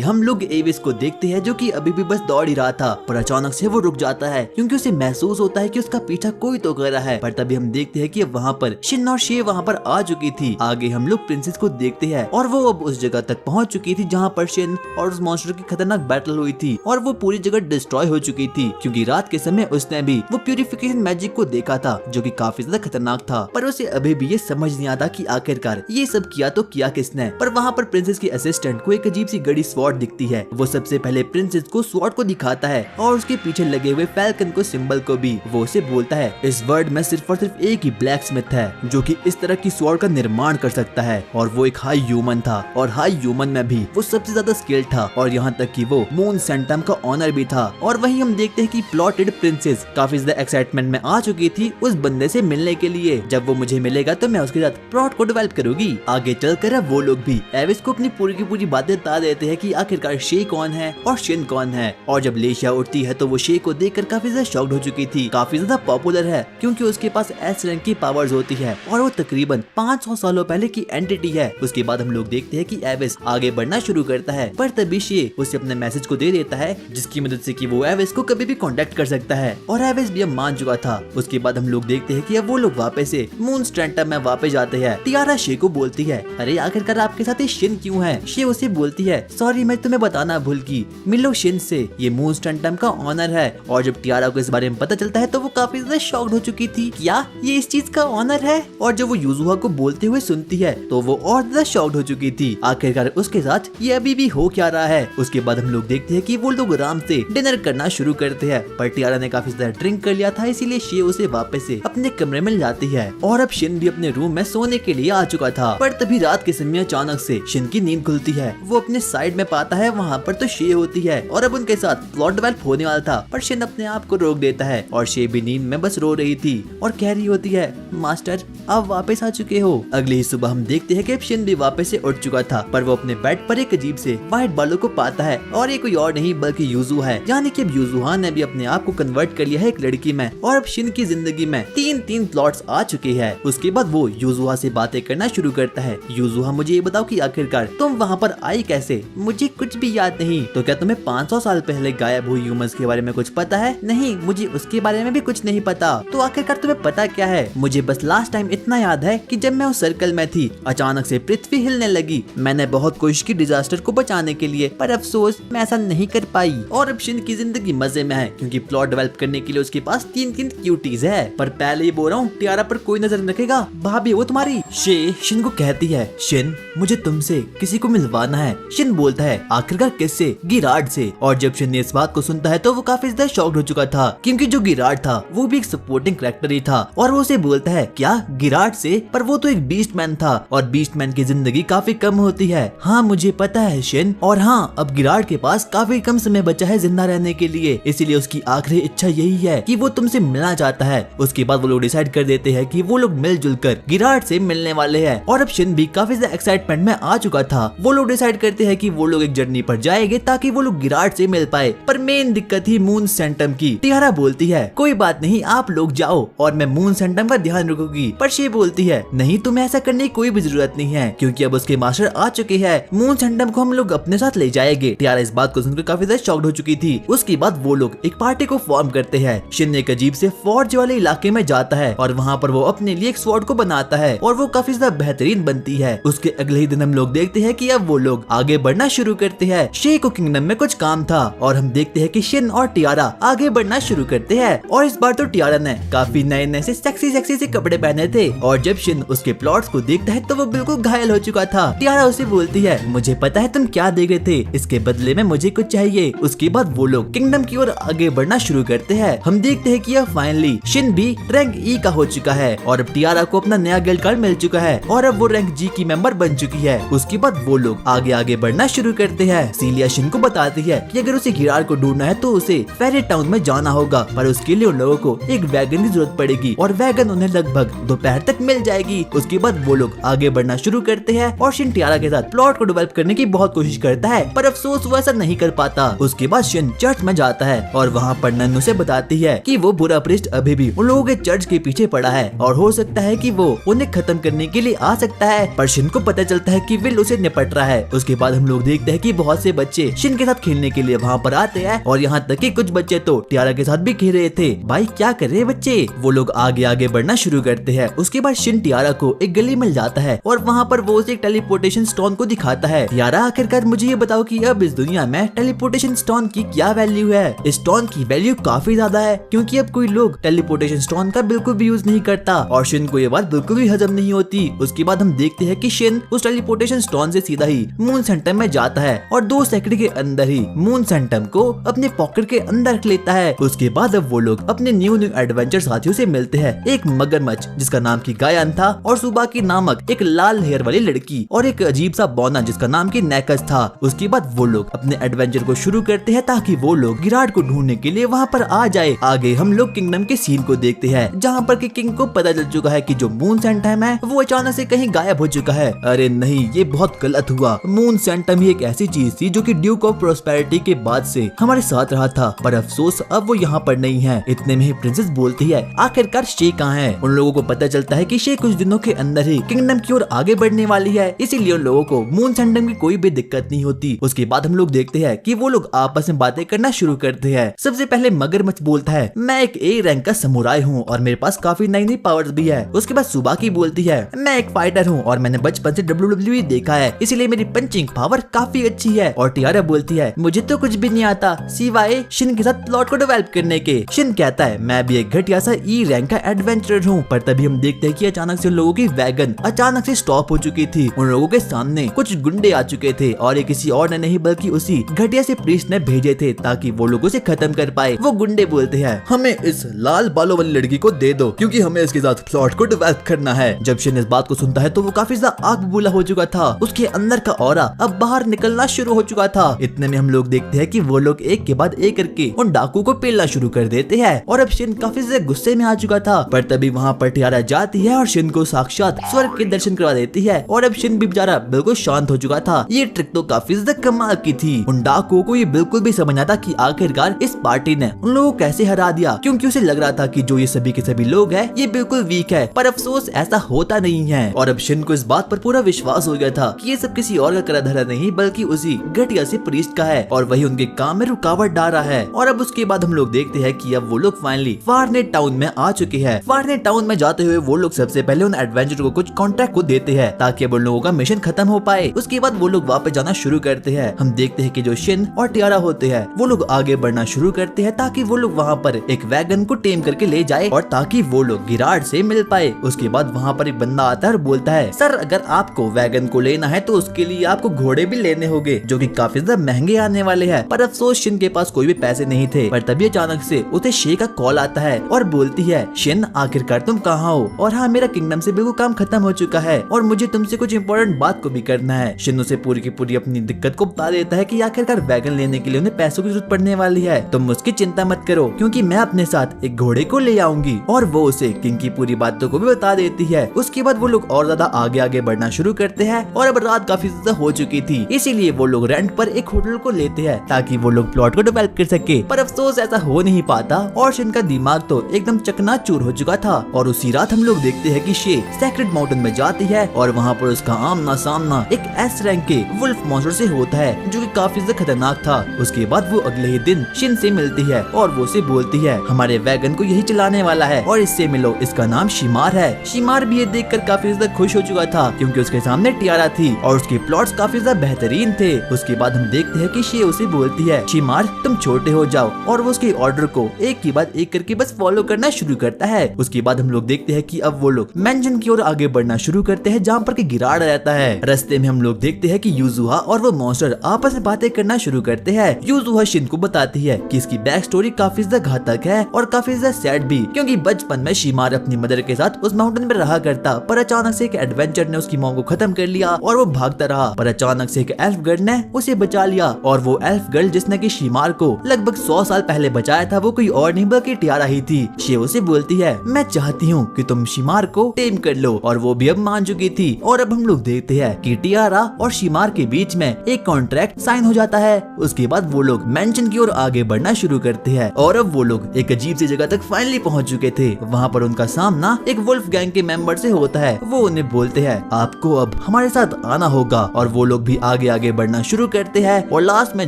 [SPEAKER 1] हम लोग एविस को देखते हैं जो कि अभी भी बस दौड़ ही रहा था, पर अचानक से वो रुक जाता है क्योंकि उसे महसूस होता है कि उसका पीछा कोई तो कर रहा है। पर तभी हम देखते हैं कि वहाँ पर शिन और शे वहाँ पर आ चुकी थी। आगे हम लोग प्रिंसेस को देखते हैं और वो अब उस जगह तक पहुँच चुकी थी जहाँ पर शिन और उस मॉन्स्टर की खतरनाक बैटल हुई थी और वो पूरी जगह डिस्ट्रॉय हो चुकी थी क्योंकि रात के समय उसने भी वो प्यूरिफिकेशन मैजिक को देखा था जो कि काफी ज्यादा खतरनाक था। पर उसे अभी भी ये समझ नहीं आता कि आखिरकार ये सब किया तो किया किसने। पर वहाँ पर प्रिंसेस के असिस्टेंट को एक अजीब सी गड़ी स्वॉर्ड दिखती है। वो सबसे पहले प्रिंसेस को स्वॉर्ड को दिखाता है और उसके पीछे लगे हुए फैल्कन को सिंबल को भी। वो उसे बोलता है इस वर्ल्ड में सिर्फ और सिर्फ एक ही ब्लैक स्मिथ है जो कि इस तरह की स्वॉर्ड का निर्माण कर सकता है और वो एक हाई ह्यूमन था और हाई ह्यूमन में भी वो सबसे ज्यादा स्किल्ड था और यहाँ तक कि वो मून सेंटम का ऑनर भी था। और वहीं हम देखते हैं कि प्लॉटेड प्रिंसेस काफी ज्यादा एक्साइटमेंट में आ चुकी थी उस बंदे से मिलने के लिए। जब वो मुझे मिलेगा तो मैं उसके साथ प्लॉट को डेवलप करूंगी। आगे चलकर अब वो लोग भी एविस को अपनी पूरी की पूरी बातें बता देते हैं कि आखिरकार शे कौन है और शिन कौन है। और जब लेशिया उठती है तो वो शे को देखकर काफी ज्यादा शॉक्ड हो चुकी थी। काफी ज्यादा पॉपुलर है क्योंकि उसके पास एस रैंक की पावर्स होती है और वो तकरीबन 500 सालों पहले की एंटिटी है। उसके बाद हम लोग देखते हैं कि एविस आगे बढ़ना शुरू करता है, पर तभी शे उसे अपने मैसेज को दे देता है जिसकी मदद से कि वो एविस को कभी भी कांटेक्ट कर सकता है और एविस भी अब मान चुका था। उसके बाद हम लोग देखते हैं कि अब वो लोग वापस से मून स्ट्रेंटम में वापस जाते हैं। टियारा शे को बोलती है अरे आखिरकार आपके साथ ये शिन क्यों है। शे उसे बोलती है सॉरी मैं तुम्हें बताना भूल गई, मिलो शिन से, ये मून स्ट्रेंटम का ऑनर है। और जब टियारा को इस बारे में पता चलता है तो वो काफी ज्यादा शॉक्ड हो चुकी थी, क्या ये इस चीज का ऑनर है। और जब वो यूजुहा को बोलते हुए सुनती है तो वो और ज्यादा शॉक्ड हो चुकी थी। आखिरकार उसके साथ ये अभी भी हो क्या रहा है। उसके बाद हम लोग देखते हैं कि वो लोग आराम से डिनर करना शुरू करते हैं, पर टियारा ने काफी ज्यादा ड्रिंक कर लिया था इसीलिए शे उसे वापस से अपने कमरे में जाती है। और अब शिन भी अपने रूम में सोने के लिए आ चुका था, पर तभी रात के समय अचानक से शिन की नींद खुलती है। वो अपने साइड में पाता है वहाँ पर तो शे होती है और अब उनके साथ प्लॉट डेवलप होने वाला था, पर शिन अपने आप को रोक देता है और शे भी नींद में बस रो रही थी और कह रही होती है मास्टर आप वापस आ चुके हो। अगली ही सुबह हम देखते हैं कि शिन भी वापस से उठ चुका था, पर वो अपने बेड पर एक अजीब से व्हाइट बालों को पाता है और ये कोई और नहीं बल्कि यूजू है। यानी कि अब यूजुहा ने भी अपने आप को कन्वर्ट कर लिया है एक लड़की में और अब शिन की जिंदगी में 3 प्लॉट्स आ चुके हैं। उसके बाद वो यूजुहा से बातें करना शुरू करता है। यूजुहा मुझे ये बताओ कि आखिरकार तुम वहाँ पर आई कैसे, मुझे कुछ भी याद नहीं। तो क्या तुम्हें 500 साल पहले गायब हुई ह्यूमंस के बारे में कुछ पता है। नहीं मुझे उसके बारे में भी कुछ नहीं पता। तो आखिरकार तुम्हें पता क्या है। मुझे बस लास्ट टाइम इतना याद है कि जब मैं उस सर्कल में थी अचानक से पृथ्वी हिलने लगी। मैंने बहुत कोशिश की डिजास्टर को बचाने के लिए, पर अफसोस मैं ऐसा नहीं कर पाई। और अब शिन की जिंदगी मजे में है क्योंकि प्लॉट डेवलप करने के लिए उसके पास 3 क्यूटीज है। पर पहले ही बोल रहा हूँ टियारा पर कोई नजर रखेगा, भाभी वो तुम्हारी। शे शिन को कहती है शिन मुझे तुमसे किसी को मिलवाना है। शिन बोलता है आखिरकार किससे, गिराड से। और जब शिन ने इस बात को सुनता है तो वो काफी ज्यादा शॉक्ड हो चुका था क्योंकि जो गिराड था वो भी एक सपोर्टिंग कैरेक्टर ही था। और वो उसे बोलता है क्या गिराड से, पर वो तो एक बीस्ट मैन था और बीस्ट मैन की जिंदगी काफी कम होती है। हाँ मुझे पता है शिन, और हाँ अब गिराड के पास काफी कम समय बचा है जिंदा रहने के लिए, इसीलिए उसकी आखिरी इच्छा यही है कि वो तुमसे मिलना चाहता है। उसके बाद वो लोग डिसाइड कर देते हैं कि वो लोग मिलजुल कर गिराड से मिलने वाले हैं। और अब शिन भी काफी ज्यादा एक्साइटमेंट में आ चुका था। वो लोग डिसाइड करते हैं कि वो लोग एक जर्नी पर जाएंगे ताकि वो लोग गिराड से मिल पाए। पर मेन दिक्कत ही मून सेंटम की। टियारा बोलती है कोई बात नहीं आप लोग जाओ और मैं मून सेंटम का ध्यान रखूंगी। पर शे बोलती है नहीं तुम्हें ऐसा करने की कोई भी जरूरत नहीं है क्योंकि अब उसके मास्टर आ चुके हैं। मून सेंटम को हम लोग अपने साथ ले जाएंगे। टियारा इस बात को सुनकर काफी ज्यादा शॉक्ड हो चुकी थी। उसके बाद वो लोग एक पार्टी को फॉर्म करते हैं। शिन एक अजीब से फॉर्ज वाले इलाके में जाता है और वहाँ पर वो अपने लिए एक स्वॉर्ड को बनाता है और वो काफी ज्यादा बेहतरीन बनती है। उसके अगले ही दिन हम लोग देखते हैं कि अब वो लोग आगे बढ़ना शुरू करते हैं। शे को किंगडम में कुछ काम था और हम देखते हैं कि शिन और टियारा आगे बढ़ना शुरू करते हैं। और इस बार तो टियारा ने काफी नए से सेक्सी से कपड़े पहने थे और जब शिन उसके प्लॉट्स को देखता है तो वो बिल्कुल घायल हो चुका था। टियारा उसे बोलती है मुझे पता है तुम क्या देख रहे थे, इसके बदले में मुझे कुछ चाहिए। उसके बाद वो लोग किंगडम की ओर आगे बढ़ना शुरू करते हैं। हम देखते हैं कि अब फाइनली शिन भी रैंक ई का हो चुका है और अब टियारा को अपना नया गिल्ड कार्ड मिल चुका है और अब वो रैंक जी की मेंबर बन चुकी है। उसके बाद वो लोग आगे बढ़ना शुरू करते हैं। सीलिया शिन को को बताती है कि अगर उसे गिरार को ढूंढना है तो उसे फेरी टाउन में जाना होगा, पर उसके लिए उन लोगों को एक वैगन की जरूरत पड़ेगी और वैगन उन्हें लगभग दोपहर तक मिल जाएगी। उसके बाद वो लोग आगे बढ़ना शुरू करते हैं और शिन टियारा के साथ प्लॉट को डेवलप करने की बहुत कोशिश करता है, पर अफसोस वो ऐसा नहीं कर पाता। उसके बाद शिन चर्च में जाता है और वहाँ पर नन्नू से बताती है कि वो बुरा प्रीस्ट अभी भी उन लोगों के चर्च के पीछे पड़ा है और हो सकता है कि वो उन्हें खत्म करने के लिए आ सकता है, पर शिन को पता चलता है कि विल उसे निपट रहा है। उसके बाद हम लोग देखते हैं कि बहुत से बच्चे शिन के साथ खेलने के लिए वहाँ पर आते हैं और यहाँ तक कि कुछ बच्चे तो टियारा के साथ भी खेल रहे थे। भाई क्या कर रहे बच्चे? वो लोग आगे आगे बढ़ना शुरू करते हैं। उसके बाद शिन टियारा को एक गली मिल जाता है और वहाँ पर वो उसे एक टेलीपोर्टेशन स्टोन को दिखाता है। टियारा आखिरकार मुझे ये बताओ कि अब इस दुनिया में टेलीपोर्टेशन स्टोन की क्या वैल्यू है? इस स्टोन की वैल्यू काफी ज्यादा है क्योंकि अब कोई लोग टेलीपोर्टेशन स्टोन का बिल्कुल भी यूज नहीं करता और शिन को ये बात बिल्कुल भी हजम नहीं होती। उसके बाद हम देखते हैं कि शिन उस टेलीपोर्टेशन स्टोन से सीधा ही मून सेंटम में जाता है और 2 सेकंड के अंदर ही मून सेंटम को अपने पॉकेट के अंदर रख लेता है। उसके बाद अब वो लोग अपने न्यू एडवेंचर साथियों से मिलते हैं, एक मगरमच्छ जिसका नाम की गायन था और सुबाकी नामक एक लाल हेयर वाली लड़की और एक अजीब सा बौना जिसका नाम की नेकस था। उसके बाद वो लोग अपने एडवेंचर को शुरू करते हैं ताकि वो लोग गिराड को ढूंढने के लिए वहाँ पर आ जाए। आगे हम लोग किंगडम के सीन को देखते हैं जहाँ पर कि किंग को पता चल चुका है कि जो मून सेंटम है वो अचानक से कहीं गायब हो चुका है। अरे नहीं, ये बहुत गलत हुआ। मून सेंटम ही एक ऐसी चीज थी जो कि ड्यूक ऑफ प्रोस्पेरिटी के बाद से हमारे साथ रहा था, पर अफसोस अब वो यहाँ पर नहीं है। इतने में ही प्रिंसेस बोलती है आखिरकार शे कहाँ है? उन लोगों को पता चलता है कि शे कुछ दिनों के अंदर ही किंगडम की ओर आगे बढ़ने वाली है, इसीलिए उन लोगों को मून सेंटम की कोई भी दिक्कत नहीं होती। उसके बाद हम लोग देखते हैं कि वो लोग आपस में बातें करना शुरू करते हैं। सबसे पहले मगरमच्छ बोलता है मैं एक ए रैंक का समुराई हूँ और मेरे पास काफी नई नई पावर्स भी है। उसके बाद सुबाकी बोलती है मैं एक फाइटर हूँ और मैंने बचपन से WWE देखा है, इसीलिए मेरी पंचिंग पावर काफी अच्छी है। और टियारा बोलती है मुझे तो कुछ भी नहीं आता सिवाय शिन के साथ प्लॉट को डेवलप करने के। शिन कहता है मैं भी एक घटिया सा ई रैंक का एडवेंचरर हूँ, पर तभी हम देखते हैं कि अचानक से उन लोगों की वैगन अचानक से स्टॉप हो चुकी थी। उन लोगों के सामने कुछ गुंडे आ चुके थे और ये किसी और ने नहीं बल्कि उसी घटिया से प्रीस्ट ने भेजे थे ताकि वो लोगों से खत्म कर पाए। वो गुंडे बोलते हैं हमें इस लाल बालों वाली लड़की को दे दो क्योंकि हमें इसके साथ प्लॉट को डेवलप करना है। जब शिन इस बात को सुनता है तो वो काफी ज्यादा आग बबूला हो चुका था। उसके अंदर का ऑरा अब बाहर निकलना शुरू हो चुका था। इतने में हम लोग देखते हैं कि वो लोग एक के बाद एक करके उन डाकू को पेलना शुरू कर देते हैं और अब शिन काफी ज्यादा गुस्से में आ चुका था, पर तभी वहाँ पर टियारा जाती है और शिन को साक्षात स्वर्ग के दर्शन करवा देती है और अब शिन भी बेचारा बिल्कुल शांत हो चुका था। ये ट्रिक तो काफी ज्यादा कमाल की थी। उन डाकुओं को ये बिल्कुल भी समझ आता कि आखिरकार इस पार्टी ने उन लोगों को कैसे हरा दिया, क्योंकि उसे लग रहा था कि जो ये सभी के सभी लोग हैं ये बिल्कुल वीक है, पर अफसोस ऐसा होता नहीं है। और अब शिन को इस बात पर पूरा विश्वास हो गया था कि ये सब किसी और का करा धरा नहीं बल्कि उसी घटिया से प्रीस्ट का है और वही उनके काम में रुकावट डाल रहा है। और अब उसके बाद हम लोग देखते हैं कि अब वो लोग फाइनली फारनेट टाउन में आ चुके हैं। फारनेट टाउन में जाते हुए वो लोग सबसे पहले उन एडवेंचर को कुछ कॉन्ट्रैक्ट को देते हैं ताकि अब उन लोगों का मिशन खत्म हो पाए। उसके बाद वो लोग वापस जाना शुरू करते हैं। हम देखते हैं कि जो शिन और टियारा होते हैं वो लोग आगे बढ़ना शुरू करते हैं ताकि वो लोग वहाँ पर एक वैगन को टेम करके ले जाए और ताकि वो लोग गिराड से मिल पाए। उसके बाद वहाँ पर एक बंदा आता है और बोलता है सर अगर आपको वैगन को लेना है तो उसके लिए आपको घोड़े भी लेने होंगे जो कि काफी ज्यादा महंगे आने वाले हैं। पर अफसोस शिन के पास कोई भी पैसे नहीं थे। पर तभी अचानक से उसे शे का कॉल आता है और बोलती है शिन आखिरकार तुम कहाँ हो? और हाँ मेरा किंगडम से बिल्कुल काम खत्म हो चुका है और मुझे तुमसे कुछ इंपॉर्टेंट बात को भी करना है। शिन उसे पूरी की पूरी अपनी दिक्कत को बता देता है कि आखिरकार वैगन लेने के लिए उन्हें पैसों की जरूरत पड़ने वाली है। तुम उसकी चिंता मत करो क्योंकि मैं अपने साथ एक घोड़े को ले आऊंगी। और वो उसे किंग की पूरी बातों को भी बता देती है। उसके बाद वो लोग और ज्यादा आगे आगे बढ़ना शुरू करते हैं और अब रात काफी ज्यादा हो चुकी थी, इसीलिए वो लोग रेंट पर एक होटल को लेते हैं ताकि वो लोग प्लॉट को डेवलप कर सके। पर अफसोस ऐसा हो नहीं पाता और शिन का दिमाग तो एकदम चकनाचूर हो चुका था। और उसी रात हम लोग देखते हैं कि शे सेक्रेट माउंटेन में जाती है और वहाँ पर उसका आमना सामना एक एस रैंक के वुल्फ मॉन्स्टर से होता है जो कि काफी ज्यादा खतरनाक था। उसके बाद वो अगले ही दिन शिन से मिलती है और वो उसे बोलती है हमारे वैगन को यही चलाने वाला है और इससे मिलो, इसका नाम शिमार है। शिमार भी ये देखकर काफी ज्यादा खुश हो चुका था क्योंकि उसके सामने टियारा थी और उसके प्लॉट्स काफी ज्यादा बेहतरीन थे। उसके बाद हम देखते हैं कि शे उसे बोलती है शिमार तुम छोटे हो जाओ और वो उसके ऑर्डर को एक के बाद एक करके बस फॉलो करना शुरू करता है। उसके बाद हम लोग देखते हैं कि अब वो लोग मेंशन की ओर आगे बढ़ना शुरू करते हैं जहाँ पर कि गिराड रहता है। रास्ते में हम लोग देखते हैं कि यूजुहा और वो मॉन्स्टर आपस में बातें करना शुरू करते हैं। यूजुहा शिन को बताती है कि इसकी बैक स्टोरी काफी ज्यादा घातक है और काफी ज्यादा सैड भी, क्योंकि बचपन में शिमार अपनी मदर के साथ उस माउंटेन में रहा करता, पर अचानक से एक एडवेंचर ने उसकी मॉम को खत्म कर लिया और वो भागता रहा। पर अचानक से एक एल्फ गर्ड ने उसे बचा लिया और वो एल्फ गर्ल जिसने की शिमार को लगभग 100 साल पहले बचाया था वो कोई और नहीं बल्कि टियारा ही थी। शे उसे बोलती है मैं चाहती हूँ कि तुम शिमार को टेम कर लो और वो भी अब मान चुकी थी। और अब हम लोग देखते हैं कि टियारा और शिमार के बीच में एक कॉन्ट्रैक्ट साइन हो जाता है। उसके बाद वो लोग मेंशन की ओर आगे बढ़ना शुरू करते हैं और अब वो लोग एक अजीब सी जगह तक फाइनली पहुंच चुके थे। वहाँ पर उनका सामना एक वुल्फ गैंग के मेंबर से होता है। वो उन्हें बोलते हैं आपको अब हमारे साथ आना होगा और वो लोग भी आगे आगे बढ़ना शुरू करते हैं। और लास्ट में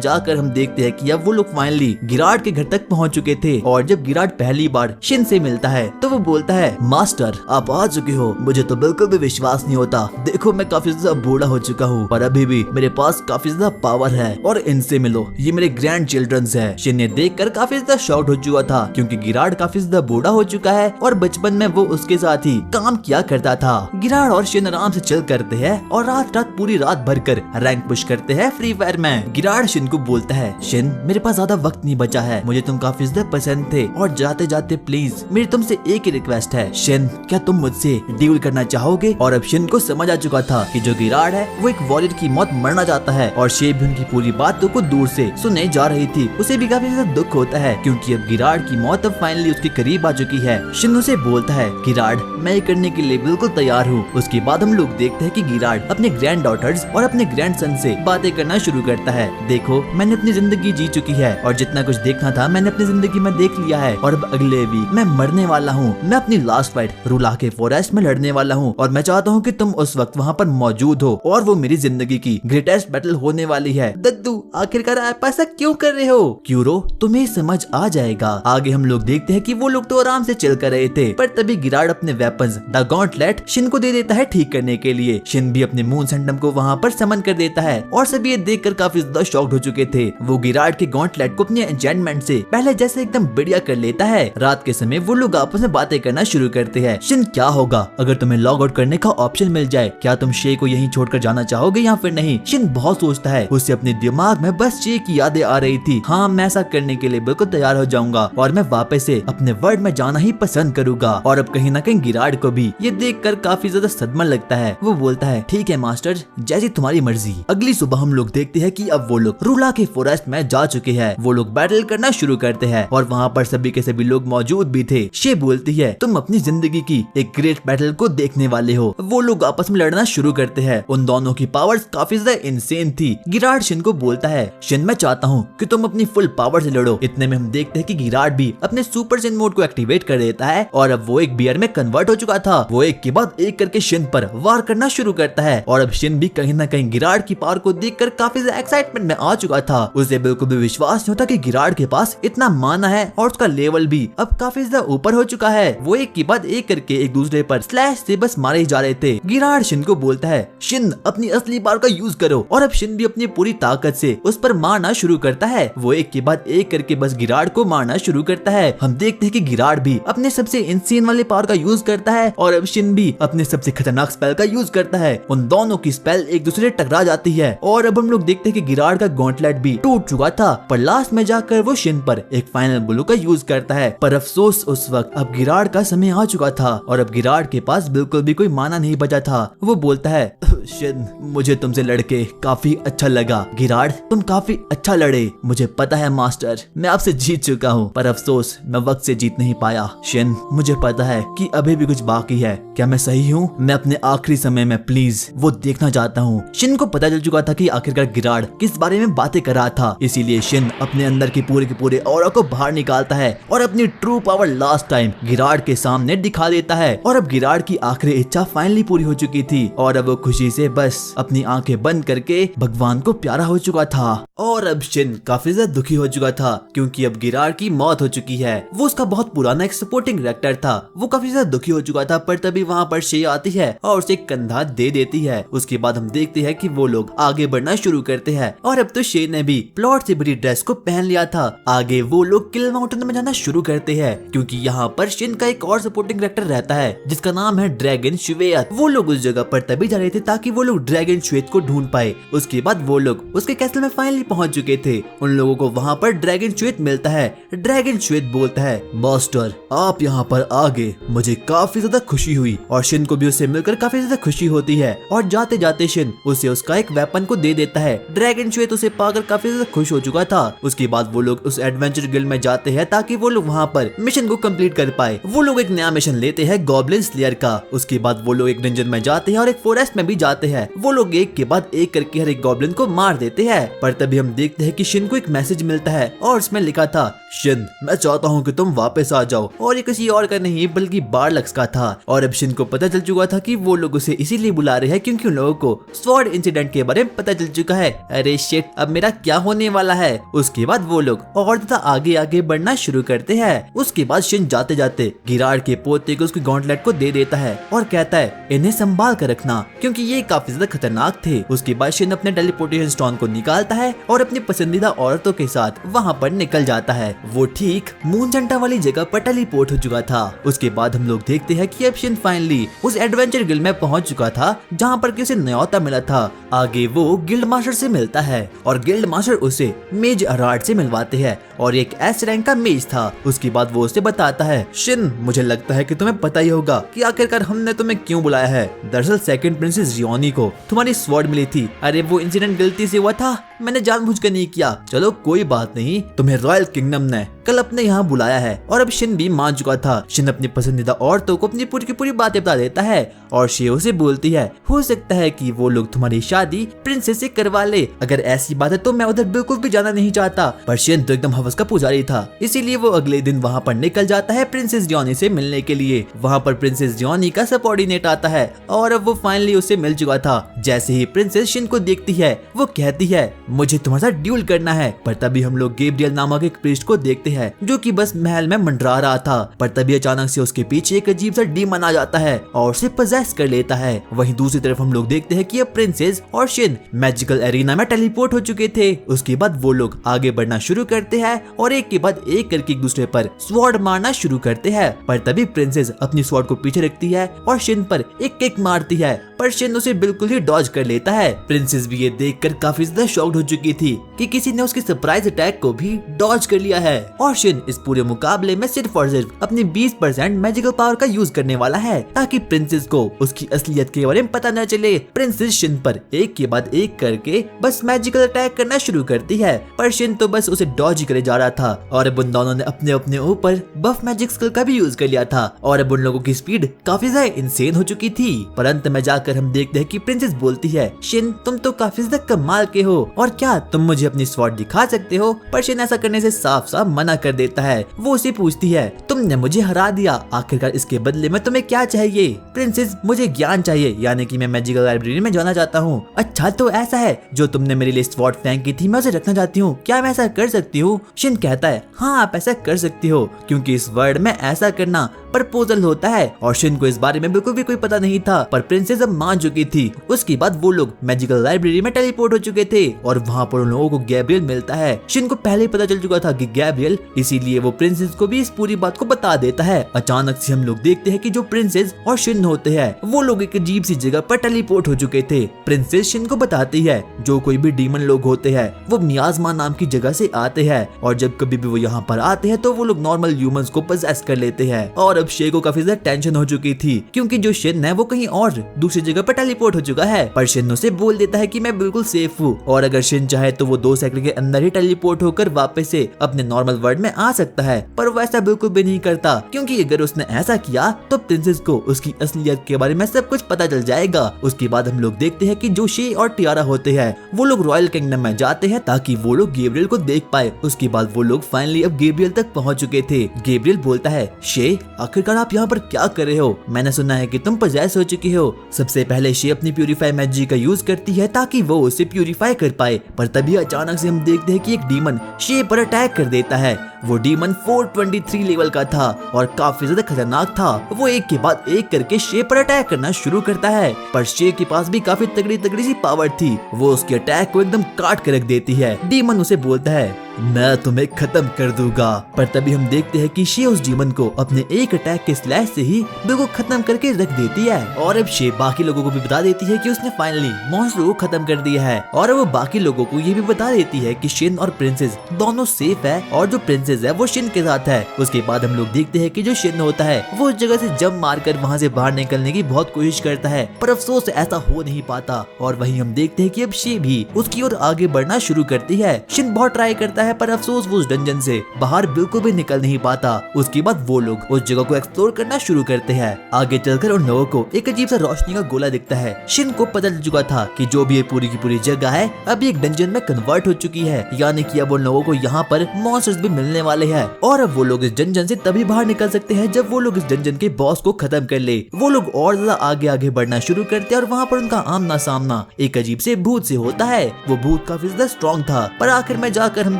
[SPEAKER 1] जाकर हम देखते हैं कि अब वो लोग फाइनली गिराड के घर तक पहुंच चुके थे। और जब गिराड पहली बार शिन से मिलता है तो वो बोलता है मास्टर आप आ चुके हो, मुझे तो बिल्कुल भी विश्वास नहीं होता। देखो मैं काफी ज्यादा बूढ़ा हो चुका हूँ पर अभी भी मेरे पास काफी ज्यादा पावर है और इनसे मिलो, ये मेरे ग्रैंड चिल्ड्रंस है। शिन ने देखकर काफी ज्यादा शॉक्ड हो चुका था क्योंकि गिराड काफी ज्यादा बूढ़ा हो चुका है और बचपन में वो उसके साथ ही काम किया करता था। गिराड और शिन आराम से चिल करते हैं और रात पूरी रात भर कर रैंक पुश करते हैं फ्री फायर में। गिराड शिन को बोलता है शिन मेरे पास ज्यादा वक्त नहीं बचा है, मुझे तुम काफी ज्यादा पसंद थे और जाते जाते प्लीज मेरी तुमसे एक ही रिक्वेस्ट है शिन, क्या तुम मुझसे डील करना चाहोगे? और अब शिन को समझ आ चुका था कि जो गिराड है वो एक वॉरियर की मौत मरना चाहता है और शे भी उनकी पूरी बातों को दूर से सुनने जा रही थी। उसे भी काफी ज्यादा दुख होता है क्योंकि अब गिराड की मौत अब फाइनली उसके करीब आ चुकी है। शिन उसे बोलता है गिराड मैं ये करने के लिए बिल्कुल तैयार हूँ। उसके बाद हम लोग देखते हैं कि गिराड अपने ग्रैंड डॉटर्स और अपने ग्रैंड सन से बातें करना शुरू करता है। देखो मैंने अपनी जिंदगी जी चुकी है और जितना कुछ देखना था मैंने अपनी जिंदगी में देख लिया है और अब अगले वीक मैं मरने वाला हूँ। मैं अपनी लास्ट फाइट रूला के फॉरेस्ट में लड़ने वाला हूँ और मैं चाहता हूँ कि तुम उस वक्त वहाँ पर मौजूद हो और वो मेरी जिंदगी की ग्रेटेस्ट बैटल होने वाली है। दद्दू आखिरकार आप ऐसा क्यों कर रहे हो? क्यूरो तुम्हें समझ आ जाएगा। आगे हम लोग देखते हैं कि वो लोग तो आराम से चिल कर रहे थे पर तभी गिराड अपने वेपन्स द गॉन्टलेट शिन को दे देता है ठीक करने के लिए। शिन भी अपने मून सैंडम को वहाँ पर समन कर देता है और सभी ये देखकर काफी ज्यादा शॉक्ड हो चुके थे। वो गिराड के गॉन्टलेट को अपने एन्चेंटमेंट से पहले जैसे एकदम बढ़िया कर लेता है। रात के समय वो लोग आपस में बातें करना शुरू करते हैं। शिन क्या होगा अगर तुम्हें लॉग आउट करने का ऑप्शन मिल जाए? क्या तुम शे को यहीं छोड़कर जाना चाहोगे या फिर नहीं? शिन बहुत सोचता है, उसे अपने दिमाग में बस शे की यादें आ रही थी। हाँ मैं ऐसा करने के लिए बिल्कुल तैयार हो जाऊंगा और मैं वापस से अपने वर्ल्ड में जाना ही पसंद करूंगा। और अब कहीं ना कहीं गिराड को भी ये देखकर काफी ज्यादा सदमा लगता है। वो बोलता है ठीक है मास्टर जैसी तुम्हारी मर्जी। अगली सुबह हम लोग देखते हैं कि अब वो लोग रूला के फॉरेस्ट में जा चुके हैं। वो लोग बैटल करना शुरू करते हैं और वहाँ पर सभी के सभी लोग मौजूद भी थे। शे बोलती है तुम अपनी जिंदगी की एक ग्रेट बैटल को देखने वाले हो। वो लोग आपस में लड़ना शुरू करते हैं। उन दोनों की पावर्स काफी ज्यादा इंसेन थी। गिराड शिन को बोलता है शिन मैं चाहता हूँ कि तुम अपनी फुल पावर से लड़ो। इतने में हम देखते हैं कि गिराड भी अपने सुपर शिन मोड को एक्टिवेट कर देता है और अब वो एक बियर में कन्वर्ट हो चुका था। वो एक के बाद एक करके शिन पर वार करना शुरू करता है और अब शिन भी कहीं ना कहीं गिराड की पावर को देखकर काफी ज्यादा एक्साइटमेंट में आ चुका था। उसे बिल्कुल भी विश्वास नहीं होता कि गिराड के पास इतना माना है और उसका लेवल भी अब काफी ज्यादा ऊपर हो चुका है। वो एक के बाद एक करके एक दूसरे पर स्लैश से बस मारे जा रहे थे। गिराड शिन को बोलता है शिन अपनी असली पावर का यूज करो और अब शिन भी अपनी पूरी ताकत से उस पर मारना शुरू करता है। वो एक के बाद एक करके बस गिराड को मारना शुरू करता है। हम देखते हैं कि गिराड भी अपने सबसे इंसेन वाले पावर का यूज करता है और अब शिन भी अपने सबसे खतरनाक स्पेल का यूज करता है। उन दोनों की स्पेल एक दूसरे टकरा जाती है और अब हम लोग देखते हैं कि गिराड का गॉन्टलेट भी टूट चुका था पर लास्ट में जाकर वो शिन पर एक फाइनल ब्लो का यूज करता है। पर अफसोस उस वक्त अब गिराड का समय आ चुका था और अब गिराड के पास बिल्कुल भी कोई माना नहीं बचा था। वो बोलता है शिन मुझे तुमसे लड़के काफी अच्छा लगा। गिराड तुम काफी अच्छा लड़े। मुझे पता है मास्टर मैं आपसे जीत चुका हूँ पर अफसोस मैं वक्त से जीत नहीं पाया। शिन मुझे पता है कि अभी भी कुछ बाकी है। क्या मैं सही हूँ? मैं अपने आखिरी समय में प्लीज वो देखना चाहता हूँ। शिन को पता चल चुका था कि आखिरकार गिराड किस बारे में बातें कर रहा था, इसीलिए शिन अपने अंदर के पूरे ऑरा को बाहर निकालता है और अपनी ट्रू पावर लास्ट टाइम गिराड के सामने दिखा देता है। और अब गिराड की आखिरी इच्छा फाइनली पूरी हो चुकी थी और अब वो खुशी से बस अपनी आंखें बंद करके भगवान को प्यारा हो चुका था। और अब शिन काफी ज्यादा दुखी हो चुका था क्योंकि अब गिराड की मौत हो चुकी है। वो उसका बहुत पुराना एक सपोर्टिंग कैरेक्टर था। वो काफी ज्यादा दुखी हो चुका था पर तभी वहाँ पर शे आती है और उसे एक कंधा दे देती है। उसके बाद हम देखते हैं कि वो लोग आगे बढ़ना शुरू करते हैं और अब तो शे ने भी प्लॉट से बड़ी ड्रेस को पहन लिया था। आगे वो लोग किल माउंटेन में जाना शुरू करते हैं क्योंकि यहाँ पर शिन का एक और सपोर्टिंग कैरेक्टर रहता है जिसका नाम है ड्रैगन श्वेत। वो लोग उस जगह पर तभी जा रहे थे ताकि वो लोग ड्रैगन श्वेत को ढूंढ पाए। उसके बाद वो लोग उसके कैसल में फाइनली पहुंच चुके थे। उन लोगों को वहाँ पर ड्रैगन श्वेत मिलता है। ड्रैगन श्वेत बोलता है मास्टर आप यहाँ पर आ गए, मुझे काफी ज्यादा खुशी हुई। और शिन को भी उससे मिलकर काफी ज्यादा खुशी होती है और जाते जाते शिन उसे उसका एक वेपन को दे देता है। ड्रैगन ड्रैगन श्वेत उसे पाकर काफी ज्यादा खुश हो चुका था। उसके बाद वो लोग उस एडवेंचर गिल्ड में जाते हैं ताकि वो लोग वहाँ पर मिशन को कंप्लीट कर पाए। वो लोग एक नया मिशन लेते हैं गॉब्लिन स्लेयर का। उसके बाद वो लोग एक डंजन में जाते हैं और एक फॉरेस्ट में भी जाते हैं। वो लोग एक के बाद एक करके हर एक गॉब्लिन को मार देते हैं। पर तभी हम देखते हैं कि शिन को एक मैसेज मिलता है और उसमें लिखा था, शिन मैं चाहता हूँ कि तुम वापस आ जाओ। और ये किसी और का नहीं बल्कि बारलक्स का था। और अब शिन को पता चल चुका था कि वो लोग उसे इसीलिए बुला रहे हैं क्योंकि उन लोगों को स्वॉर्ड इंसिडेंट के बारे में पता चल चुका है। अरे शिट, अब मेरा क्या होने वाला है। उसके बाद वो लोग और ज्यादा आगे आगे बढ़ना शुरू करते हैं। उसके बाद शिन जाते जाते गिरार्ड के पोते को उसकी गॉन्टलेट को दे देता है और कहता है इन्हें संभाल कर रखना क्योंकि ये काफी ज्यादा खतरनाक थे। उसके बाद शिन अपने टेलीपोर्टेशन स्टोन को निकालता है और अपनी पसंदीदा औरतों के साथ वहाँ पर निकल जाता है। वो ठीक मून जंटा वाली जगह पर टेलीपोर्ट हो चुका था। उसके बाद हम लोग देखते हैं कि अब शिन फाइनली उस एडवेंचर गिल्ड में पहुंच चुका था जहाँ पर उसे न्योता मिला था। आगे वो गिल्ड मास्टर से मिलता है और गिल्ड मास्टर उसे मेज अरार्ड से मिलवाते हैं और एक एस रैंक का मेज था। उसके बाद वो उसे बताता है, शिन मुझे लगता है कि तुम्हें पता ही होगा कि आखिरकार हमने तुम्हें क्यों बुलाया है। दरअसल सेकंड प्रिंसेस रियोनी को तुम्हारी स्वॉर्ड मिली थी। अरे वो इंसिडेंट गलती से हुआ था, मैंने जानबूझकर नहीं किया। चलो कोई बात नहीं, तुम्हें रॉयल किंगडम ने कल अपने यहाँ बुलाया है। और अब शिन भी मान चुका था। शिन अपनी पसंदीदा औरतों को अपनी पूरी की पूरी बातें बता देता है और शेओ से बोलती है, हो सकता है कि वो लोग तुम्हारी शादी प्रिंसेस से करवा ले। अगर ऐसी बात है तो मैं उधर बिल्कुल भी जाना नहीं चाहता। पर शिन तो एकदम हवस का पुजारी था, इसीलिए वो अगले दिन वहाँ पर निकल जाता है प्रिंसेस रियोनी से मिलने के लिए। वहाँ पर प्रिंसेस रियोनी का सबऑर्डिनेट आता है और अब वो फाइनली उससे मिल चुका था। जैसे ही प्रिंसेस शिन को देखती है वो कहती है, मुझे तुम्हारे साथ ड्यूल करना है। पर तभी हम लोग गैब्रियल नामक एक प्रीस्ट को देखते हैं जो कि बस महल में मंडरा रहा था। पर तभी अचानक से उसके पीछे एक अजीब सा डीमन आ जाता है और उसे पजेस कर लेता है। वहीं दूसरी तरफ हम लोग देखते हैं कि अब प्रिंसेस और शिन मैजिकल एरिना में टेलीपोर्ट हो चुके थे। उसके बाद वो लोग आगे बढ़ना शुरू करते हैं और एक के बाद एक करके एक दूसरे पर स्वॉर्ड मारना शुरू करते हैं। पर तभी प्रिंसेस अपनी स्वॉर्ड को पीछे रखती है और शिन पर एक किक मारती है, पर शिन उसे बिल्कुल ही डॉज कर लेता है। प्रिंसेस भी ये देखकर काफी ज्यादा शॉक्ड हो चुकी थी कि किसी ने उसके सरप्राइज अटैक को भी डॉज कर लिया है। और शिन इस पूरे मुकाबले में सिर्फ और सिर्फ अपनी 20% मैजिकल पावर का यूज करने वाला है ताकि प्रिंसेस को उसकी असलियत के बारे में पता न चले। प्रिंसेस शिन पर एक के बाद एक करके बस मैजिकल अटैक करना शुरू करती है, पर शिन तो बस उसे डॉज ही करे जा रहा था। और अब उन दोनों ने अपने अपने ऊपर बफ मैजिक स्किल का भी यूज कर लिया था और अब उन लोगों की स्पीड काफी ज्यादा इंसेन हो चुकी थी। पर अंत में जाकर हम देखते हैं कि प्रिंसेस बोलती है, शिन तुम तो काफी ज्यादा कमाल के हो और क्या तुम मुझे अपनी स्वॉर्ड दिखा सकते हो। पर शिन ऐसा करने से साफ साफ मना कर देता है। वो उसे पूछती है, तुमने मुझे हरा दिया, आखिरकार इसके बदले में तुम्हें क्या चाहिए। प्रिंसेस मुझे ज्ञान चाहिए, यानी कि मैं मैजिकल लाइब्रेरी में जाना चाहता हूँ। अच्छा तो ऐसा है, जो तुमने मेरे लिए स्वॉर्ड फेंक की थी मैं उसे रखना चाहती हूँ, क्या मैं ऐसा कर सकती हूँ। शिन कहता है, हाँ आप ऐसा कर सकती हो क्योंकि इस वर्ल्ड में ऐसा करना प्रपोजल होता है। और शिन को इस बारे में बिल्कुल भी कोई पता नहीं था, पर प्रिंसेस अब मान चुकी थी। उसके बाद वो लोग मैजिकल लाइब्रेरी में टेलीपोर्ट हो चुके थे और वहाँ पर उन लोगों को गैब्रियल मिलता है। शिन को पहले ही पता चल चुका था कि गैब्रियल, इसीलिए वो प्रिंसेस को भी इस पूरी बात को बता देता है। अचानक से हम लोग देखते हैं कि जो प्रिंसेस और शिन होते हैं वो लोग एक अजीब सी जगह पर टेलीपोर्ट हो चुके थे। प्रिंसेस शिन को बताती है, जो कोई भी डीमन लोग होते हैं वो मियाज़मा नाम की जगह से आते हैं और जब कभी भी वो यहाँ पर आते हैं तो वो लोग नॉर्मल ह्यूमंस को पजेस कर लेते हैं। और अब शे को काफी ज्यादा टेंशन हो चुकी थी क्योंकि जो शिन है वो कहीं और दूसरी जगह पर टेलीपोर्ट हो चुका है। पर शिन उसे बोल देता है कि मैं बिल्कुल सेफ हूँ और अगर शिन चाहे तो वो 2 सेकंड के अंदर ही टेलीपोर्ट होकर वापस से अपने नॉर्मल वर्ल्ड में आ सकता है। पर वो ऐसा बिल्कुल भी नहीं करता क्योंकि अगर उसने ऐसा किया तो प्रिंसेस को उसकी असलियत के बारे में सब कुछ पता चल जाएगा। उसके बाद हम लोग देखते हैं कि जो शे और टियारा होते हैं वो लोग रॉयल किंगडम में जाते हैं ताकि वो लोग गैब्रियल को देख पाए। उसके बाद वो लोग फाइनली अब गैब्रियल तक पहुंच चुके थे। गैब्रियल बोलता है, शे आखिरकार आप यहाँ पर क्या कर रहे हो, मैंने सुना है कि तुम पजेस हो चुकी हो। सबसे पहले शे अपनी प्यूरीफाई मैजिक का यूज करती है ताकि वो उसे प्यूरीफाई कर पाए। पर तभी अचानक से हम देखते हैं कि एक डीमन शे पर अटैक कर देता है। वो डीमन 423 लेवल का था और काफी ज्यादा खतरनाक था। वो एक के बाद एक करके शे पर अटैक करना शुरू करता है, पर शे के पास भी काफी तगड़ी तगड़ी सी पावर थी। वो उसके अटैक को एकदम काट कर रख देती है। डीमन उसे बोलता है, मैं तुम्हें खत्म कर दूंगा। पर तभी हम देखते हैं कि शे उस डीमन को अपने एक अटैक के स्लैश से ही बिल्कुल खत्म करके रख देती है। और अब शे बाकी लोगों को भी बता देती है कि उसने फाइनली मॉन्स्टर को खत्म कर दिया है। और वो बाकी लोगों को ये भी बता देती है कि शिन और प्रिंसेस दोनों सेफ है और जो प्रिंसेस प्रिंसेस है वो शिन के साथ है। उसके बाद हम लोग देखते हैं कि जो शिन होता है वो उस जगह से जंप मारकर वहाँ से बाहर निकलने की बहुत कोशिश करता है, पर अफसोस ऐसा हो नहीं पाता। और वहीं हम देखते हैं कि अब शी भी उसकी ओर आगे बढ़ना शुरू करती है। शिन बहुत ट्राई करता है पर अफसोस वो उस डंजन से बाहर बिल्कुल भी निकल नहीं पाता। उसके बाद वो लोग उस जगह को एक्सप्लोर करना शुरू करते हैं। आगे चलकर उन लोगों को एक अजीब सा रोशनी का गोला दिखता है। शिन को पता चल चुका था कि जो भी ये पूरी की पूरी जगह है अभी एक डंजन में कन्वर्ट हो चुकी है, यानी कि अब उन लोगों को यहाँ पर मॉन्स्टर्स भी मिलने वाले हैं। और अब वो लोग इस डंजन से तभी बाहर निकल सकते हैं जब वो लोग इस डंजन के बॉस को खत्म कर ले। वो लोग और ज्यादा आगे आगे बढ़ना शुरू करते हैं और वहाँ पर उनका आमना सामना एक अजीब से भूत से होता है। वो भूत काफी ज्यादा स्ट्रॉन्ग था, पर आखिर में जाकर हम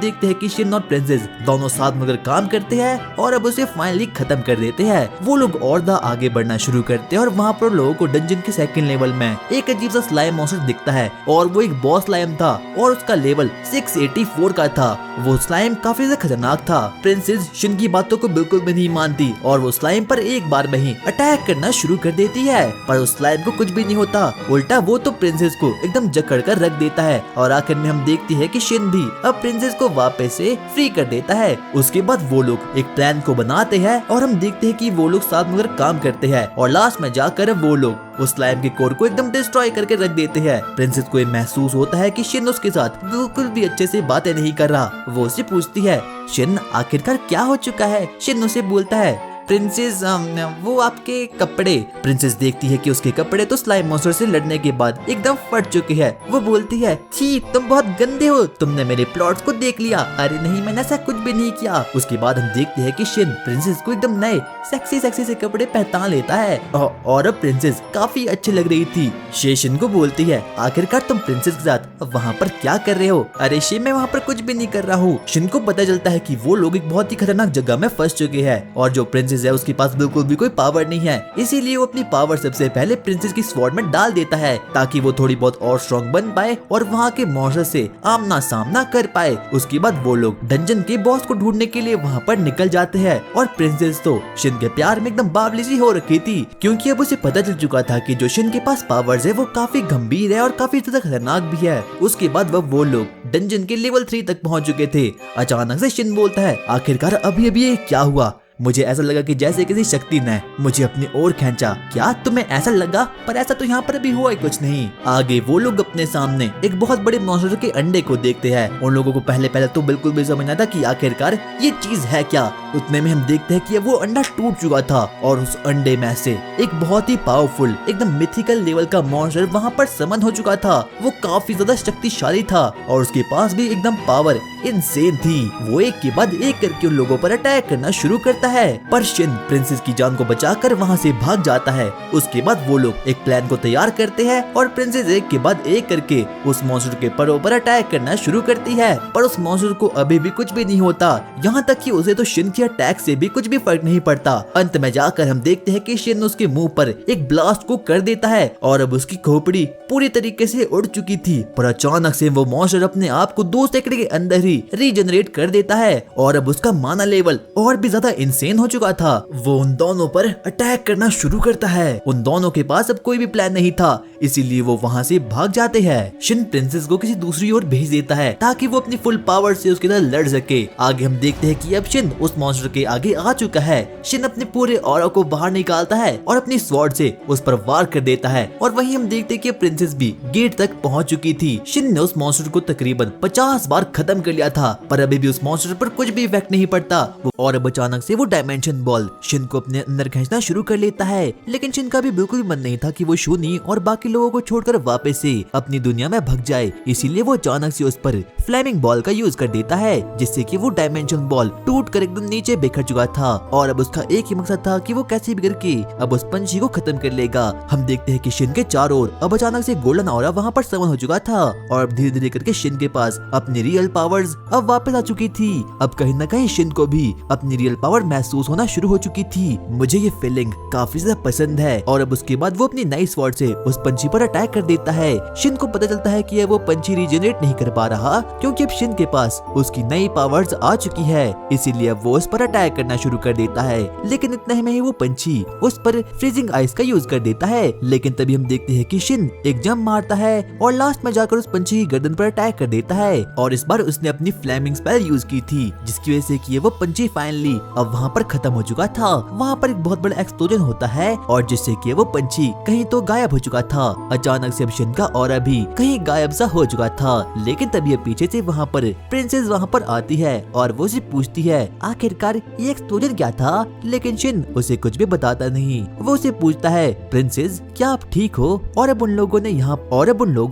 [SPEAKER 1] देखते हैं कि शिन और प्रिंसेस दोनों साथ मिलकर काम करते हैं और अब उसे फाइनली खत्म कर देते हैं। वो लोग और ज्यादा आगे बढ़ना शुरू करते हैं और वहाँ पर लोगों को डंजन के सेकंड लेवल में एक अजीब सा स्लाइम मॉन्स्टर दिखता है और वो एक बॉस स्लाइम था और उसका लेवल 684 का था। वो स्लाइम काफी ज्यादा खतरनाक था। प्रिंसेस शिन की बातों को बिल्कुल भी नहीं मानती और वो स्लाइम पर एक बार में ही अटैक करना शुरू कर देती है, पर उस स्लाइम को कुछ भी नहीं होता। उल्टा वो तो प्रिंसेस को एकदम जकड़ कर रख देता है और आखिर में हम देखते हैं कि शिन भी अब प्रिंसेस को वापस से फ्री कर देता है। उसके बाद वो लोग एक प्लान को बनाते हैं और हम देखते हैं कि वो लोग साथ मिलकर काम करते हैं और लास्ट में जाकर वो लोग उस स्लाइम के कोर को एकदम डिस्ट्रॉय करके रख देते हैं। प्रिंसेस को ये महसूस होता है कि शिन उसके साथ बिल्कुल भी अच्छे से बातें नहीं कर रहा। वो उससे पूछती है, शिन आखिरकार क्या हो चुका है? शिन उसे बोलता है, प्रिंसेस वो आपके कपड़े। प्रिंसेस देखती है कि उसके कपड़े तो स्लाइम मॉन्स्टर से लड़ने के बाद एकदम फट चुके हैं। वो बोलती है, छी तुम बहुत गंदे हो, तुमने मेरे प्लॉट्स को देख लिया। अरे नहीं, मैंने ऐसा कुछ भी नहीं किया। उसके बाद हम देखते हैं कि शिन प्रिंसेस को एकदम नए सेक्सी सेक्सी से कपड़े पहना लेता है और अब प्रिंसेस काफी अच्छी लग रही थी। शे शिन को बोलती है, आखिरकार तुम प्रिंसेस के साथ वहाँ पर क्या कर रहे हो? अरे शे, मैं वहाँ पर कुछ भी नहीं कर रहा हूँ। शिन को पता चलता है कि वो लोग एक बहुत ही खतरनाक जगह में फंस चुके हैं और जो प्रिंसेस है उसके पास बिल्कुल भी कोई पावर नहीं है, इसीलिए वो अपनी पावर सबसे पहले प्रिंसेस की स्वॉर्ड में डाल देता है ताकि वो थोड़ी बहुत और स्ट्रॉन्ग बन पाए और वहाँ के मॉन्स्टर से आमना सामना कर पाए। उसके बाद वो लोग डंजन के बॉस को ढूंढने के लिए वहाँ पर निकल जाते हैं और प्रिंसेस तो शिन के प्यार में एकदम बावली सी हो रखी थी, क्योंकि अब उसे पता चल चुका था कि जो शिन के पास पावर्स है वो काफी गंभीर है और काफी ज्यादा खतरनाक भी है। उसके बाद वो लोग डंजन के लेवल 3 तक पहुँच चुके थे। अचानक से शिन बोलता है, आखिरकार अभी अभी ये क्या हुआ? मुझे ऐसा लगा कि जैसे किसी शक्ति ने मुझे अपनी ओर खींचा। क्या तुम्हें ऐसा लगा? पर ऐसा तो यहाँ पर भी हुआ ही कुछ नहीं। आगे वो लोग अपने सामने एक बहुत बड़े मॉन्स्टर के अंडे को देखते हैं। उन लोगों को पहले तो बिल्कुल भी समझ नहीं आता कि आखिरकार ये चीज है क्या। उतने में हम देखते हैं कि वो अंडा टूट चुका था और उस अंडे में से एक बहुत ही पावरफुल एकदम मिथिकल लेवल का मॉन्स्टर वहाँ पर समन हो चुका था। वो काफी ज्यादा शक्तिशाली था और उसके पास भी एकदम पावर इनसेन थी। वो एक के बाद एक करके उन लोगों पर अटैक करना शुरू करता है, पर शिन प्रिंसेस की जान को बचाकर वहाँ से भाग जाता है। उसके बाद वो लोग एक प्लान को तैयार करते हैं और प्रिंसेस एक के बाद एक करके उस मॉन्स्टर के परों पर अटैक करना शुरू करती है, पर उस मॉन्स्टर को अभी भी कुछ भी नहीं होता। यहाँ तक कि उसे तो शिन के अटैक से भी कुछ भी फर्क नहीं पड़ता। अंत में जाकर हम देखते हैं कि शिन उसके मुंह पर एक ब्लास्ट को कर देता है और अब उसकी खोपड़ी पूरी तरीके से उड़ चुकी थी, पर अचानक से वो मॉन्स्टर अपने आप को 2 सेकंड के अंदर ही रीजनरेट कर देता है और अब उसका माना लेवल और भी ज्यादा इंसेन हो चुका था। वो उन दोनों पर अटैक करना शुरू करता है। उन दोनों के पास अब कोई भी प्लान नहीं था, इसीलिए वो वहाँ से भाग जाते हैं। शिन प्रिंसेस को किसी दूसरी ओर भेज देता है ताकि वो अपनी फुल पावर से उसके साथ लड़ सके। आगे हम देखते हैं कि अब शिन उस मॉन्स्टर के आगे आ चुका है। शिन अपने पूरे ऑरा को बाहर निकालता है और अपनी स्वॉर्ड से उस पर वार कर देता है और वहीं हम देखते हैं कि प्रिंसेस भी गेट तक पहुंच चुकी थी। शिन ने उस मॉन्स्टर को तकरीबन 50 बार खत्म कर लिया था, पर अभी भी उस मॉन्स्टर पर कुछ भी इफेक्ट नहीं पड़ता। और अब अचानक से वो डायमेंशन बॉल शिन को अपने अंदर खींचना शुरू कर लेता है, लेकिन शिन का भी बिल्कुल मन नहीं था कि वो शूनी और बाकी लोगों को छोड़कर वापस से अपनी दुनिया में भाग जाए। इसीलिए वो अचानक से उस पर फ्लेमिंग बॉल का यूज कर देता है, जिससे कि वो डायमेंशन बॉल टूट कर एकदम नीचे बिखर चुका था और अब उसका एक ही मकसद था कि वो कैसे भी करके अब उस पंछी को खत्म कर लेगा। हम देखते हैं कि शिन के चारों ओर अब अचानक से गोल्डन ऑरा वहाँ पर समन हो चुका था और अब धीरे धीरे करके शिन के पास अपनी रियल पावर्स अब वापस आ चुकी थी। अब कहीं न कहीं शिन को भी अपनी रियल पावर महसूस होना शुरू हो चुकी थी। मुझे ये फीलिंग काफी ज्यादा पसंद है। और अब उसके बाद वो अपनी नई स्वॉर्ड से उस पंछी पर अटैक कर देता है। शिन को पता चलता है कि वो पंछी रीजनरेट नहीं कर पा रहा, क्योंकि अब शिन के पास उसकी नई पावर्स आ चुकी है, इसीलिए अब वो उस पर अटैक करना शुरू कर देता है। लेकिन इतने में ही वो पंछी उस पर फ्रीजिंग आइस का यूज कर देता है। लेकिन तभी हम देखते हैं कि शिन एक जंप मारता है और लास्ट में जाकर उस पंछी की गर्दन पर अटैक कर देता है और इस बार उसने अपनी फ्लेमिंग स्पेल यूज की थी, जिसकी वजह से कि वो पंछी फाइनली अब वहाँ पर खत्म हो चुका था। वहाँ पर एक बहुत बड़ा एक्सप्लोजन होता है और जिससे कि वो पंछी कहीं तो गायब हो चुका था। अचानक से शिन का ऑरा भी कहीं गायब सा हो चुका था, लेकिन तभी पीछे से वहाँ पर प्रिंसेस वहाँ पर आती है और वो उसे पूछती है आखिरकार ये एक्सप्लोजन क्या था, लेकिन शिन उसे कुछ भी बताता नहीं। वो उसे पूछता है प्रिंसेस क्या आप ठीक हो? और अब उन लोगों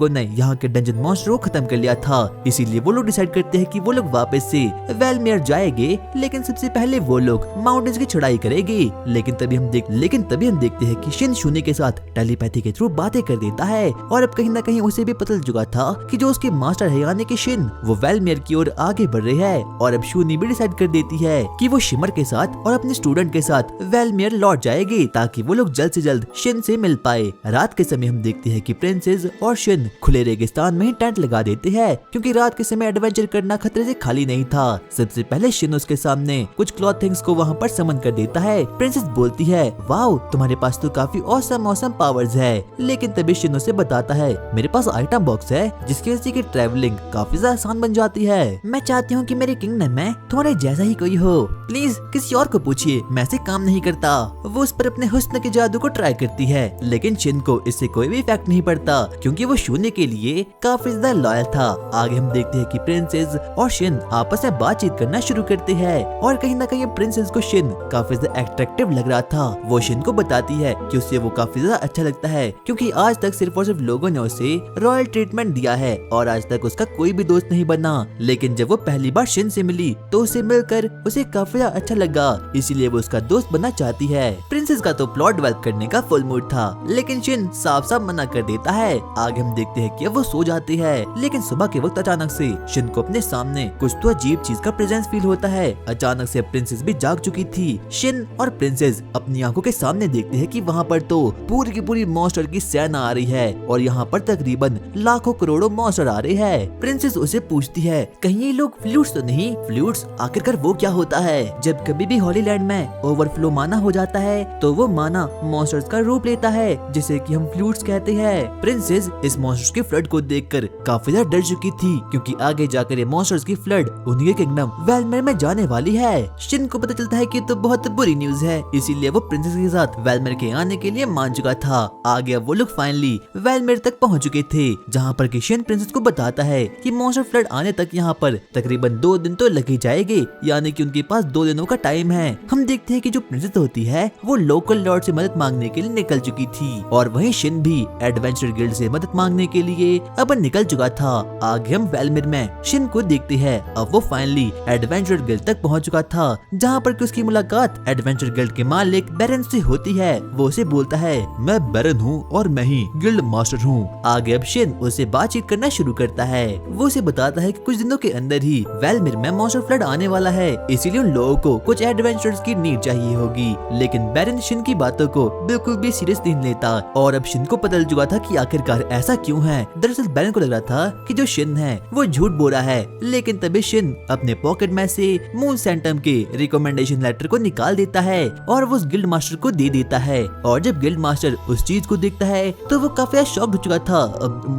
[SPEAKER 1] ने यहाँ के डंजन मॉन्स्टर को खत्म कर लिया था, इसीलिए वो लोग डिसाइड करते हैं कि वो लोग वापस से वेलमेयर जाएंगे, लेकिन सबसे पहले वो लोग माउंटेन्स की चढ़ाई करेंगे। लेकिन तभी हम देखते हैं कि शिन शूनी के साथ टेलीपैथी के थ्रू बातें कर देता है और अब कहीं ना कहीं उसे भी पता चल चुका था कि जो उसके मास्टर है यानी कि शिन वो वेलमेयर की ओर आगे बढ़ रहे हैं। और अब शूनी भी डिसाइड कर देती है कि वो शिमर के साथ और अपने स्टूडेंट के साथ वेलमेयर लौट जाएगी ताकि वो लोग जल्द से जल्द शिन से मिल पाए। रात के समय हम देखते हैं कि प्रिंसेस और शिन खुले रेगिस्तान में ही टेंट लगा देते हैं, क्योंकि रात के समय एडवेंचर करना खतरे से खाली नहीं था। सबसे पहले शिन उसके सामने कुछ क्लॉथिंग्स को वहाँ पर समन कर देता है। प्रिंसेस बोलती है वाओ तुम्हारे पास तो काफी ऑसम पावर्स है, लेकिन तभी शिन उसे बताता है मेरे पास आइटम बॉक्स है जिसकी वजह से कि ट्रैवलिंग काफी ज्यादा आसान बन जाती है। मैं चाहती हूँ कि मेरे किंगडम में तुम्हारे जैसा ही कोई हो, प्लीज किसी और को पूछिए, मैं से काम नहीं करता। वो उस पर अपने हुस्न के जादू को ट्राई करती है, लेकिन शिन को इससे कोई भी इफेक्ट नहीं पड़ता क्योंकि वो शून्य के लिए काफी ज्यादा लॉयल था। आगे हम देखते हैं कि प्रिंसेस और शिन आपस में बातचीत करना शुरू करते हैं और कहीं ना कहीं प्रिंसेस को शिन काफी ज्यादा अट्रैक्टिव लग रहा था। वो शिन को बताती है कि उसे वो काफी ज्यादा अच्छा लगता है क्योंकि आज तक सिर्फ और सिर्फ लोगों ने उसे रॉयल ट्रीटमेंट दिया है और आज तक उसका कोई भी दोस्त नहीं बना। लेकिन जब वो पहली बार शिन से मिली तो उसे मिलकर उसे काफी अच्छा लगा, इसीलिए वो उसका दोस्त बनना चाहती है। प्रिंसेस का तो प्लॉट डेवलप करने का फुल मूड था, लेकिन शिन साफ साफ मना कर देता है। आगे हम देखते हैं कि वो सो जाती है, लेकिन सुबह के वक्त अचानक से शिन को अपने सामने कुछ तो अजीब चीज का प्रेजेंस फील होता है। अचानक से प्रिंसेस भी जाग चुकी थी। शिन और प्रिंसेस अपनी आंखों के सामने देखते हैं कि वहाँ पर तो पूरी की पूरी मॉन्स्टर की सेना आ रही है और यहाँ पर तकरीबन लाखों करोड़ों मॉन्स्टर आ रहे हैं। प्रिंसेस उसे पूछती है कहीं ये लोग फ्लूट्स तो नहीं? फ्लूट्स आखिरकार वो क्या होता है? जब कभी भी हॉलीलैंड में ओवरफ्लो माना हो जाता है तो वो माना मॉन्स्टर्स का रूप लेता है, जिसे कि हम फ्लूट्स कहते हैं। प्रिंसेस इस मॉन्स्टर्स के फ्लड को देखकर काफी ज्यादा डर चुकी थी क्योंकि आगे जाकर ये मॉन्स्टर्स की फ्लड उनके किंगडम वेलमेयर में जाने वाली है। शिन को पता चलता है कि तो बहुत बुरी न्यूज है, इसीलिए वो प्रिंसेस के साथ वेलमेयर के आने के लिए मान चुका था। आगे अब वो लोग फाइनली वेलमेयर तक पहुंच चुके थे, जहाँ पर कि शिन प्रिंसेस को बताता है कि मॉन्स्टर फ्लड आने तक यहाँ पर तकरीबन 2 दिन तो लग ही जाएंगे, यानी कि उनके पास 2 दिनों का टाइम है। हम देखते हैं कि जो प्रिंसेस होती है वो लोकल लॉर्ड से मदद मांगने के लिए निकल चुकी थी और वहीं शिन भी एडवेंचर गिल्ड से मदद मांगने के लिए अब निकल चुका था। आगे हम वेलमेयर में शिन को देखते हैं। अब वो फाइनली एडवेंचर गिल्ड तक पहुंच चुका था, जहाँ पर कि उसकी मुलाकात एडवेंचर गिल्ड के मालिक बैरन से होती है। वो उसे बोलता है मैं बैरन हूँ और मैं ही गिल्ड मास्टर हूँ। आगे अब शिन उसे बातचीत करना शुरू करता है। वो उसे बताता है कि कुछ दिनों के अंदर ही वेलमेयर में मॉन्स्टर फ्लड आने वाला है, इसीलिए उन लोगों को कुछ एडवेंचर्स की नीड चाहिए होगी। लेकिन बैरन शिन की बातों को बिल्कुल भी सीरियस नहीं लेता और अब शिन को पता चल चुका था कि आखिरकार ऐसा क्यों है। दरअसल बैरन को लग रहा था कि जो शिन है वो झूठ बोल रहा है, लेकिन तभी शिन अपने पॉकेट में से मून सेंटम के रिकमेंडेशन लेटर को निकाल देता है और वो उस गिल्ड मास्टर को दे देता है। और जब गिल्ड मास्टर उस चीज को देखता है तो वो काफी शॉक्ड हो चुका था।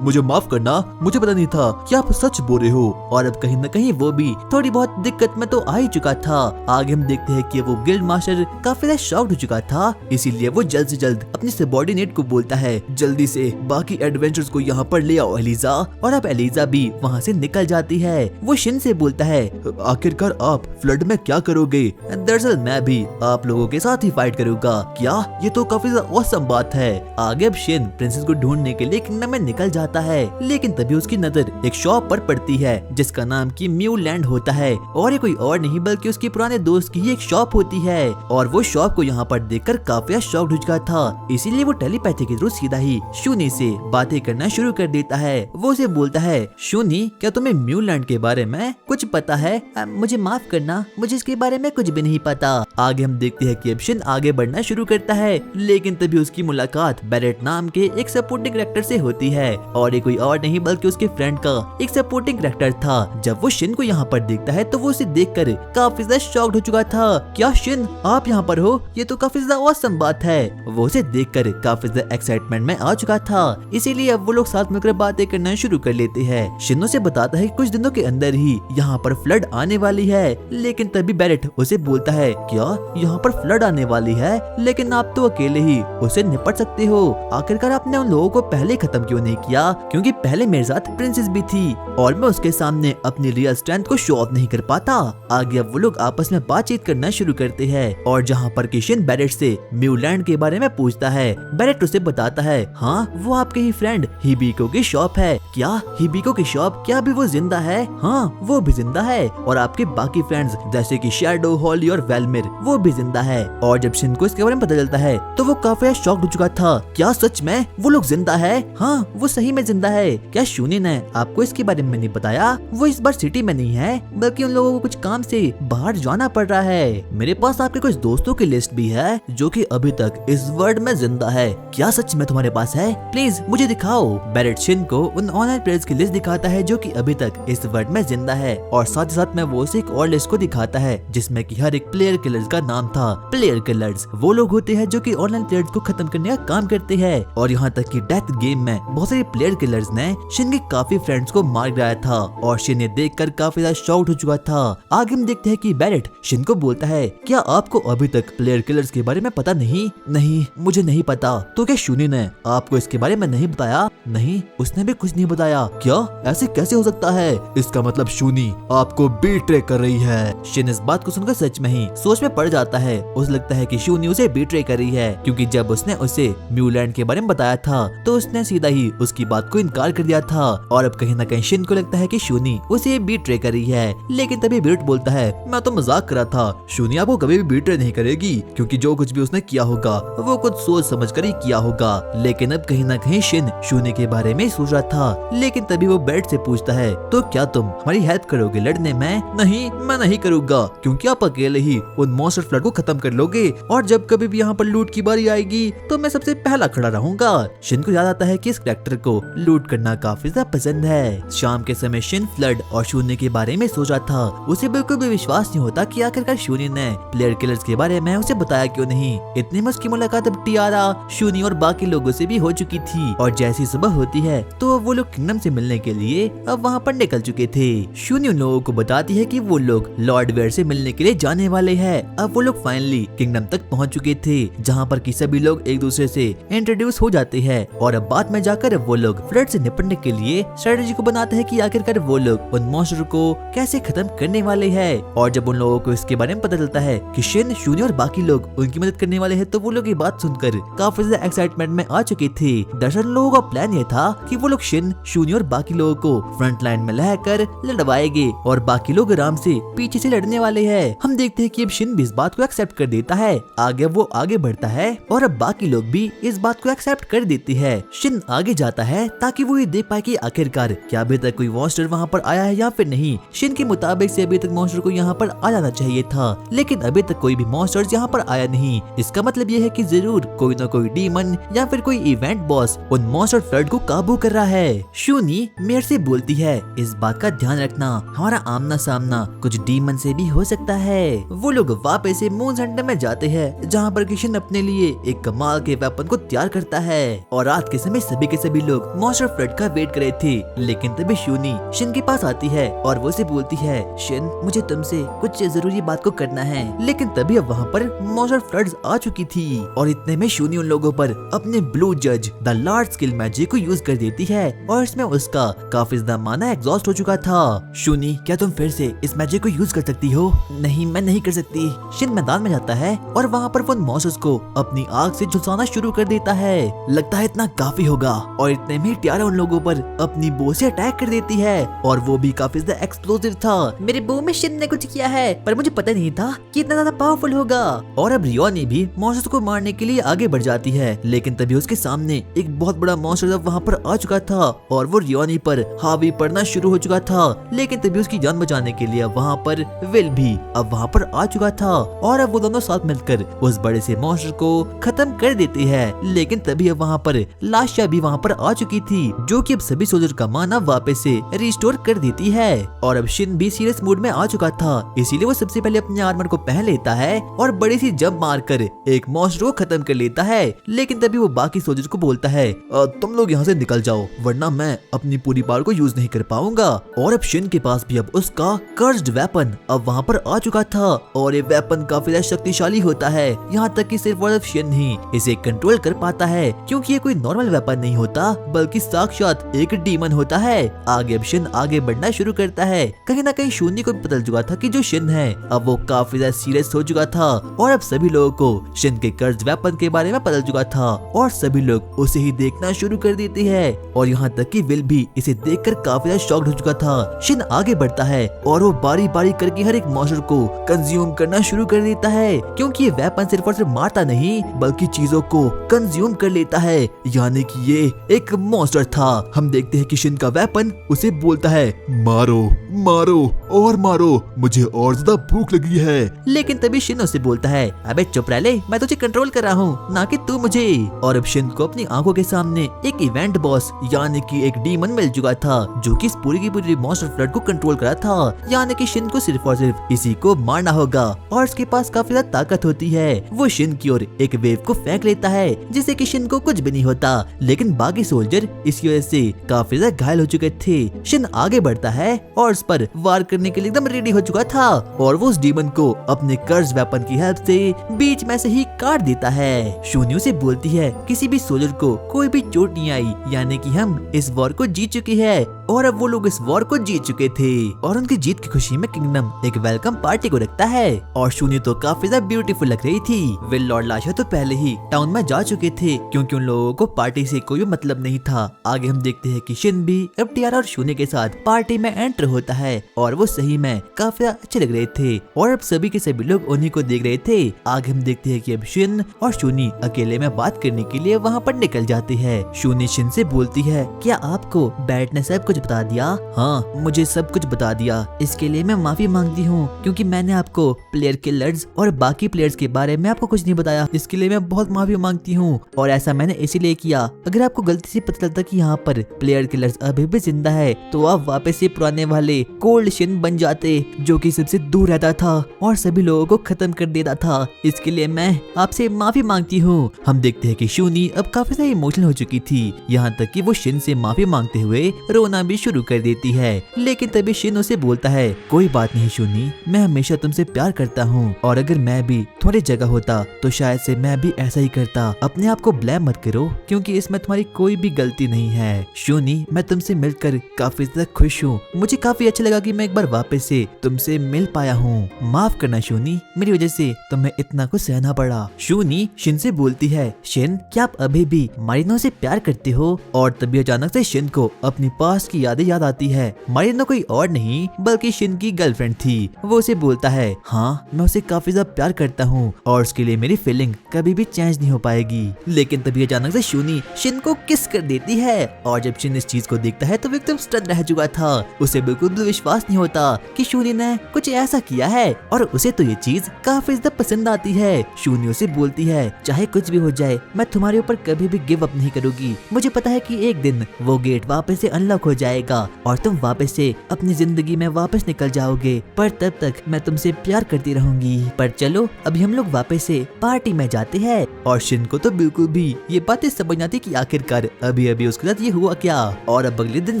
[SPEAKER 1] मुझे माफ करना, मुझे पता नहीं था कि आप सच बोल रहे हो। और अब कहीं न कहीं वो भी थोड़ी बहुत दिक्कत में तो आ ही चुका था। आगे हम देखते हैं कि वो गिल्ड मास्टर काफी शॉक्ड हो चुका था, इसीलिए वो जल्द से जल्द अपने सबॉर्डिनेट को बोलता है जल्दी से बाकी एडवेंचर्स को यहाँ पर ले आओ एलिजा। और अब एलिजा भी वहाँ से निकल जाती है। वो शिन से बोलता है आखिरकार आप फ्लड में क्या करोगे? दरअसल मैं भी आप लोगों के साथ ही फाइट करूंगा। क्या? ये तो काफी औसम बात है। आगे अब शिन प्रिंसेस को ढूंढने के लिए किंगडम में निकल जाता है, लेकिन तभी उसकी नजर एक शॉप पर पड़ती है जिसका नाम की म्यू लैंड होता है और ये कोई और नहीं बल्कि उसके पुराने दोस्त की एक शॉप होती है। और वो शॉप को यहाँ पर देखकर काफी शॉक्ड हो चुका था, इसीलिए वो टेलीपैथी के थ्रू सीधा ही शूनी से बातें करना शुरू कर देता है। वो उसे बोलता है शूनी क्या तुम्हें म्यू लैंड के बारे में कुछ पता है? मुझे माफ करना, मुझे इसके बारे में कुछ भी नहीं पता। आगे हम देखते हैं कि अब शिन आगे बढ़ना शुरू करता है, लेकिन तभी उसकी मुलाकात बैरेट नाम के एक सपोर्टिंग कैरेक्टर से होती है और ये कोई और नहीं बल्कि उसके फ्रेंड का एक सपोर्टिंग कैरेक्टर था। जब वो शिन को यहाँ पर देखता है तो वो उसे देखकर काफी ज्यादा शॉक्ड हो चुका था। क्या शिन आप यहाँ पर हो? ये तो काफी ज्यादा औसम बात है। वो उसे देखकर काफी ज्यादा एक्साइटमेंट में आ चुका था, इसीलिए अब वो लोग साथ मिलकर बातें करना शुरू कर लेते हैं। शिन उसे बताता है कि कुछ दिनों के अंदर ही यहाँ पर फ्लड आने वाली है। लेकिन तभी बैरेट उसे बोलता है, क्या यहाँ पर फ्लड आने वाली है? लेकिन आप तो अकेले ही उसे निपट सकते हो। आखिरकार आपने उन लोगों को पहले खत्म क्यों नहीं किया? क्योंकि पहले मेरे साथ प्रिंसेस भी थी और मैं उसके सामने अपनी रियल स्ट्रेंथ को शो ऑफ नहीं कर पाता। आगे अब वो लोग आपस में बातचीत करना शुरू करते हैं और जहाँ पर किशन बैरेट से म्यूलैंड के बारे में पूछता है, बैरेट उसे बताता है, हाँ वो आपके ही फ्रेंड हिबिको की शॉप है। क्या हिबिको की शॉप? क्या अभी वो जिंदा है? हाँ वो भी जिंदा है और आपके बाकी फ्रेंड्स जैसे कि शैडो, हॉली और वेलमिर वो भी जिंदा है। और जब शिन को इसके बारे में पता चलता है तो वो काफी शॉक्ड हो चुका था। क्या सच में वो लोग जिंदा है? हाँ वो सही में जिंदा है। क्या शूनी ने आपको इसके बारे में नहीं बताया? वो इस बार सिटी में नहीं है बल्कि उन लोगों को कुछ काम से बाहर जाना पड़ रहा है। मेरे पास आपके कुछ दोस्तों की लिस्ट भी है जो कि अभी तक इस वर्ल्ड में जिंदा है। क्या सच में तुम्हारे पास है? प्लीज मुझे दिखाओ। बैरेट शिन को उन ऑनलाइन प्लेयर्स की लिस्ट दिखाता है जो कि अभी तक इस वर्ल्ड में जिंदा है और साथ ही साथ में वो उसे एक और लिस्ट को दिखाता है जिसमें कि हर एक प्लेयर किलर्स का नाम था। प्लेयर किलर्स वो लोग होते हैं जो कि ऑनलाइन प्लेयर्स को खत्म करने का काम करते हैं और यहाँ तक कि डेथ गेम में बहुत सारे प्लेयर किलर्स ने शिन के काफी फ्रेंड्स को मार गिराया था और शिन ये देखकर काफी ज्यादा शॉक्ड हो चुका था। आगे हम देखते हैं कि बैरेट शिन को बोलता है, क्या आपको अभी तक प्लेयर किलर्स के बारे में पता नहीं? नहीं मुझे नहीं पता। तो क्या शूनी ने आपको इसके बारे में नहीं बताया? नहीं उसने भी कुछ नहीं बताया। क्या ऐसे कैसे हो सकता है? इसका मतलब शूनी आपको बीट्रे कर रही है। शिन इस बात को सुनकर सच में ही सोच में पड़ जाता है। उसे लगता है कि शूनी उसे बीट्रे कर रही है क्योंकि जब उसने उसे म्यूलैंड के बारे में बताया था तो उसने सीधा ही उसकी बात को इनकार कर दिया था और अब कहीं ना कहीं शिन को लगता है कि शूनी उसे बीट्रे कर रही है। लेकिन तभी बैरेट बोलता है, मैं तो मजाक कर रहा था, शूनी आपको कभी भी बीट्रे नहीं करेगी क्योंकि जो कुछ भी उसने किया होगा वो कुछ सोच समझ कर ही किया होगा। लेकिन अब कहीं ना कहीं शिन शूनी के बारे में सोच रहा था। लेकिन तभी वो बैरेट से पूछता है, तो क्या तुम हमारी हेल्प करोगे लड़ने में? नहीं मैं नहीं करूँगा क्योंकि आप अकेले ही उन मॉन्स्टर फ्लड को खत्म कर लोगे और जब कभी भी यहाँ पर लूट की बारी आएगी तो मैं सबसे पहला खड़ा रहूंगा। शिन को याद आता है कि इस कैरेक्टर को लूट करना काफी ज्यादा पसंद है। शाम के समय शिन फ्लड और शून्य के बारे में सोचा था। उसे बिल्कुल भी विश्वास नहीं होता कि आखिरकार शून्य ने प्लेयर किलर्स के बारे में उसे बताया क्यों नहीं। इतने में उसकी मुलाकात अब टियारा, शून्य और बाकी लोगों से भी हो चुकी थी और जैसी सुबह होती है तो वो लोग किंगडम से मिलने के लिए अब वहाँ पर निकल चुके थे। शून्य उन लोगों को बताती है कि वो लोग लॉर्ड वेयर से मिलने के लिए जाने वाले हैं। अब वो लोग फाइनली किंगडम तक पहुँच चुके थे जहाँ पर कि सभी लोग एक दूसरे से इंट्रोड्यूस हो जाते हैं और अब बाद में जाकर वो लोग फ्लड से निपटने के लिए स्ट्रेटेजी को बनाते हैं कि आखिरकार वो लोग उन मॉन्स्टर को कैसे खत्म करने वाले हैं। और जब उन लोगों को इसके बारे में पता चलता है कि शिन, शून्य और बाकी लोग उनकी मदद करने वाले हैं तो वो लोग ये बात सुनकर काफी ज्यादा एक्साइटमेंट में आ चुके थे। दरअसल लोगों का प्लान ये था कि वो लोग शिन, शून्य और बाकी लोगों को फ्रंट लाइन में लाकर लड़वाएंगे और बाकी लोग आराम से पीछे से लड़ने वाले हैं। हम देखते हैं कि अब शिन भी इस बात को एक्सेप्ट कर देता है। आगे वो आगे बढ़ता है और अब बाकी लोग भी इस बात को एक्सेप्ट कर देते हैं। शिन आगे जाता है ताकि वो ये देख पाए कि आखिरकार क्या अभी तक कोई मॉन्स्टर वहाँ पर आया है या फिर नहीं। शिन के मुताबिक से अभी तक मॉन्स्टर को यहाँ पर आ जाना चाहिए था लेकिन अभी तक कोई भी मॉन्स्टर यहाँ पर आया नहीं। इसका मतलब ये है कि जरूर कोई ना कोई डीमन या फिर कोई इवेंट बॉस उन मॉन्स्टर फ्लड को काबू कर रहा है। शूनी मेयर से बोलती है, इस बात का ध्यान रखना हमारा आमना सामना कुछ डीमन से भी हो सकता है। वो लोग वापस से मून सेंटर में जाते हैं जहाँ पर किशन अपने लिए एक कमाल के वेपन को तैयार करता है और रात के समय सभी के सभी लोग मॉन्स्टर फ्लड का वेट कर रहे थे। लेकिन तभी शूनी शिन के पास आती है और वो से बोलती है, शिन मुझे तुमसे कुछ जरूरी बात को करना है। लेकिन तभी अब वहाँ पर मॉन्स्टर फ्लड्स आ चुकी थी और इतने में शूनी उन लोगों पर अपने ब्लू जज द लार्ज स्किल मैजिक को यूज कर देती है और इसमें उसका काफी ज्यादा माना एग्जॉस्ट हो चुका था। शूनी क्या तुम फिर से इस मैजिक को यूज कर सकती हो? नहीं मैं नहीं कर सकती। शिन मैदान में जाता है और वहाँ पर वो मॉन्स्टर्स को अपनी आग से झुलसाना शुरू कर देता है। लगता है इतना काफी होगा और इतने में टियारा उन लोगों पर अपनी बो से अटैक कर देती है और वो भी काफी ज्यादा एक्सप्लोसिव था। मेरे बो में शिन ने कुछ किया है पर मुझे पता नहीं था कि इतना ज्यादा पावरफुल होगा। और अब रियोनी भी मॉन्स्टर्स को मारने के लिए आगे बढ़ जाती है लेकिन तभी उसके सामने एक बहुत बड़ा मॉन्स्टर अब वहाँ पर आ चुका था और वो रियोनी पर हावी पड़ना शुरू हो चुका था। लेकिन तभी उसकी जान बचाने के लिए वहाँ पर विल भी अब वहाँ पर आ चुका था और अब वो दोनों साथ मिलकर उस बड़े से मॉन्स्टर को खत्म कर देते हैं। लेकिन तभी अब वहाँ पर लाशा भी वहाँ पर आ चुकी थी जो कि अब सभी सोल्जर का माना वापस से रिस्टोर कर देती है। और अब शिन भी सीरियस मूड में आ चुका था इसीलिए वो सबसे पहले अपने आर्मर को पहन लेता है और बड़ी सी जंप मारकर एक मॉन्स्टर को खत्म कर लेता है। लेकिन तभी वो बाकी सोल्जर को बोलता है, तुम लोग यहाँ से निकल जाओ वरना मैं अपनी पूरी पावर को यूज नहीं कर पाऊंगा। और अब शिन के पास भी अब उसका कर्स्ड वेपन अब वहाँ पर आ चुका था और ये वेपन काफी ज्यादा शक्तिशाली होता है। यहाँ तक कि सिर्फ और सिर्फ शिन ही इसे कंट्रोल कर पाता है क्योंकि ये कोई नॉर्मल वेपन नहीं होता बल्कि साक्षात एक डीमन होता है। आगे अब शिन आगे बढ़ना शुरू करता है। कहीं ना कहीं शून्य को भी पता चल चुका था कि जो शिन है अब वो काफी ज्यादा सीरियस हो चुका था और अब सभी लोगों को शिन के कर्ज वेपन के बारे में पता चल चुका था और सभी लोग उसे ही देखना शुरू कर देते हैं और यहाँ तक कि विल भी इसे देखकर काफी ज्यादा शॉक्ड हो चुका था। शिन आगे बढ़ता है और वो बारी बारी करके हर एक मॉन्स्टर को कंज्यूम करना शुरू कर देता है क्योंकि ये वेपन सिर्फ और सिर्फ मारता नहीं बल्कि चीजों को कंज्यूम कर लेता है, यानी कि ये एक मॉन्स्टर था। हम देखते हैं कि शिन का वेपन उसे बोलता है मारो मारो और मारो, मुझे और ज्यादा भूख लगी है। लेकिन तभी शिन उसे बोलता है अबे चुप रह ले, मैं तुझे कंट्रोल कर रहा हूँ ना कि तू मुझे। और अब शिन को अपनी आंखों के सामने एक इवेंट बॉस यानी कि एक डीमन मिल चुका था जो कि इस पूरी की पूरी मॉन्स्टर फ्लड को कंट्रोल कर रहा था, यानी कि शिन को सिर्फ और सिर्फ इसी को मारना होगा और इसके पास काफी ज्यादा ताकत होती है। वो शिन की ओर एक वेव को फेंक लेता है जिससे कि शिन को कुछ भी नहीं होता, लेकिन बाकी सोल्जर इसकी वजह से काफी ज्यादा घायल हो चुके थे। शिन आगे बढ़ता है और उस पर वार करने के लिए एकदम रेडी हो चुका था और वो उस डीमन को अपने कर्ज वेपन की हेल्प से बीच में से ही काट देता है। शून्य से बोलती है किसी भी सोल्जर को कोई भी चोट नहीं आई, यानी कि हम इस वॉर को जीत चुके हैं और अब वो लोग इस वॉर को जीत चुके थे और उनकी जीत की खुशी में किंगडम एक वेलकम पार्टी को रखता है और शून्य तो काफी ज्यादा ब्यूटीफुल लग रही थी। विल और लाशा तो पहले ही टाउन में जा चुके थे क्योंकि उन लोगों को पार्टी से कोई भी मतलब नहीं था। आगे हम देखते हैं कि शिन भी एफटीआर और शून्य के साथ पार्टी में एंटर होता है और वो सही में काफी अच्छे लग रहे थे और अब सभी के सभी लोग उन्हीं को देख रहे थे। आगे हम देखते हैं कि अब शिन और शून्य अकेले में बात करने के लिए वहाँ पर निकल जाते हैं। शून्य शिन से बोलती है क्या आपको बैट ने सब कुछ बता दिया? हाँ, मुझे सब कुछ बता दिया, इसके लिए मैं माफी मांगती हूँ क्योंकि मैंने आपको प्लेयर किलर्स और बाकी प्लेयर्स के बारे में आपको कुछ नहीं बताया, इसके लिए मैं बहुत माफी मांगती हूँ और ऐसा मैंने इसीलिए किया। अगर आपको गलती से पता चलता कि यहाँ पर प्लेयर किलर्स अभी भी जिंदा है तो आप वापस से पुराने वाले कोल्ड शिन बन जाते जो कि सबसे दूर रहता था और सभी लोगों को खत्म कर देता था, इसके लिए मैं आपसे माफी मांगती हूँ। हम देखते हैं कि शूनी अब काफी ज्यादा इमोशनल हो चुकी थी, यहाँ तक कि वो शिन से माफी मांगते हुए रोना भी शुरू कर देती है। लेकिन तभी शिन उसे बोलता है कोई बात नहीं शूनी, मैं हमेशा तुमसे प्यार करता हूँ और अगर मैं भी तुम्हारी जगह होता तो शायद से मैं भी ऐसा ही करता। अपने आप को ब्लेम मत करो क्योंकि इसमें तुम्हारी कोई भी गलती नहीं है। शूनी मैं तुमसे मिलकर काफी ज्यादा खुश हूँ, मुझे काफी अच्छा लगा कि मैं एक बार वापस से तुमसे मिल पाया हूँ। माफ करना शूनी, मेरी वजह से तुम्हें इतना कुछ सहना पड़ा। शूनी शिन से बोलती है शिन क्या आप अभी भी मारिनो से प्यार करते हो? और तभी अचानक से शिन को अपनी पास्ट की यादें याद आती है। मारिनो कोई और नहीं बल्कि शिन की गर्लफ्रेंड थी। वो उसे बोलता है हाँ मैं उसे काफी ज्यादा प्यार करता हूँ और उसके लिए मेरी फीलिंग कभी भी चेंज नहीं हो पाएगी। लेकिन तभी अचानक से शूनी शिन को किस कर देती है और जब शिन इस चीज को देखता है तो वो एकदम स्टन रह चुका था। उसे बिल्कुल भी विश्वास नहीं होता कि शूनी ने कुछ ऐसा किया है और उसे तो ये चीज काफी ज्यादा पसंद आती है। शूनी उसे बोलती है चाहे कुछ भी हो जाए मैं तुम्हारे ऊपर कभी भी गिव अप नहीं करूंगी, मुझे पता है कि एक दिन वो गेट वापस से अनलॉक हो जाएगा और तुम वापस से अपनी जिंदगी में वापस निकल जाओगे, पर तब तक मैं तुमसे प्यार करती रहूंगी। पर चलो अभी हम लोग वापस से पार्टी में जाते हैं। और शिन को तो बिल्कुल भी ये बातें समझ आती कि आखिरकार अभी अभी उसके साथ ये हुआ क्या। और अब अगले दिन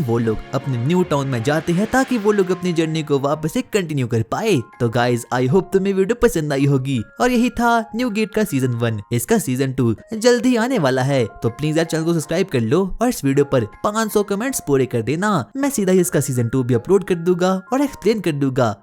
[SPEAKER 1] वो लोग अपने न्यू टाउन में जाते हैं ताकि वो लोग अपनी जर्नी को वापस से कंटिन्यू कर पाए। तो गाइज आई होप तुम्हें वीडियो पसंद आई होगी और यही था न्यू गेट का सीजन 1। इसका सीजन 2 जल्दी आने वाला है तो प्लीज यार चैनल को सब्सक्राइब कर लो और इस वीडियो पर 500 कमेंट्स पूरे कर देना। मैं सीधा ही इसका सीजन 2 भी अपलोड कर दूंगा और एक्सप्लेन कर दूंगा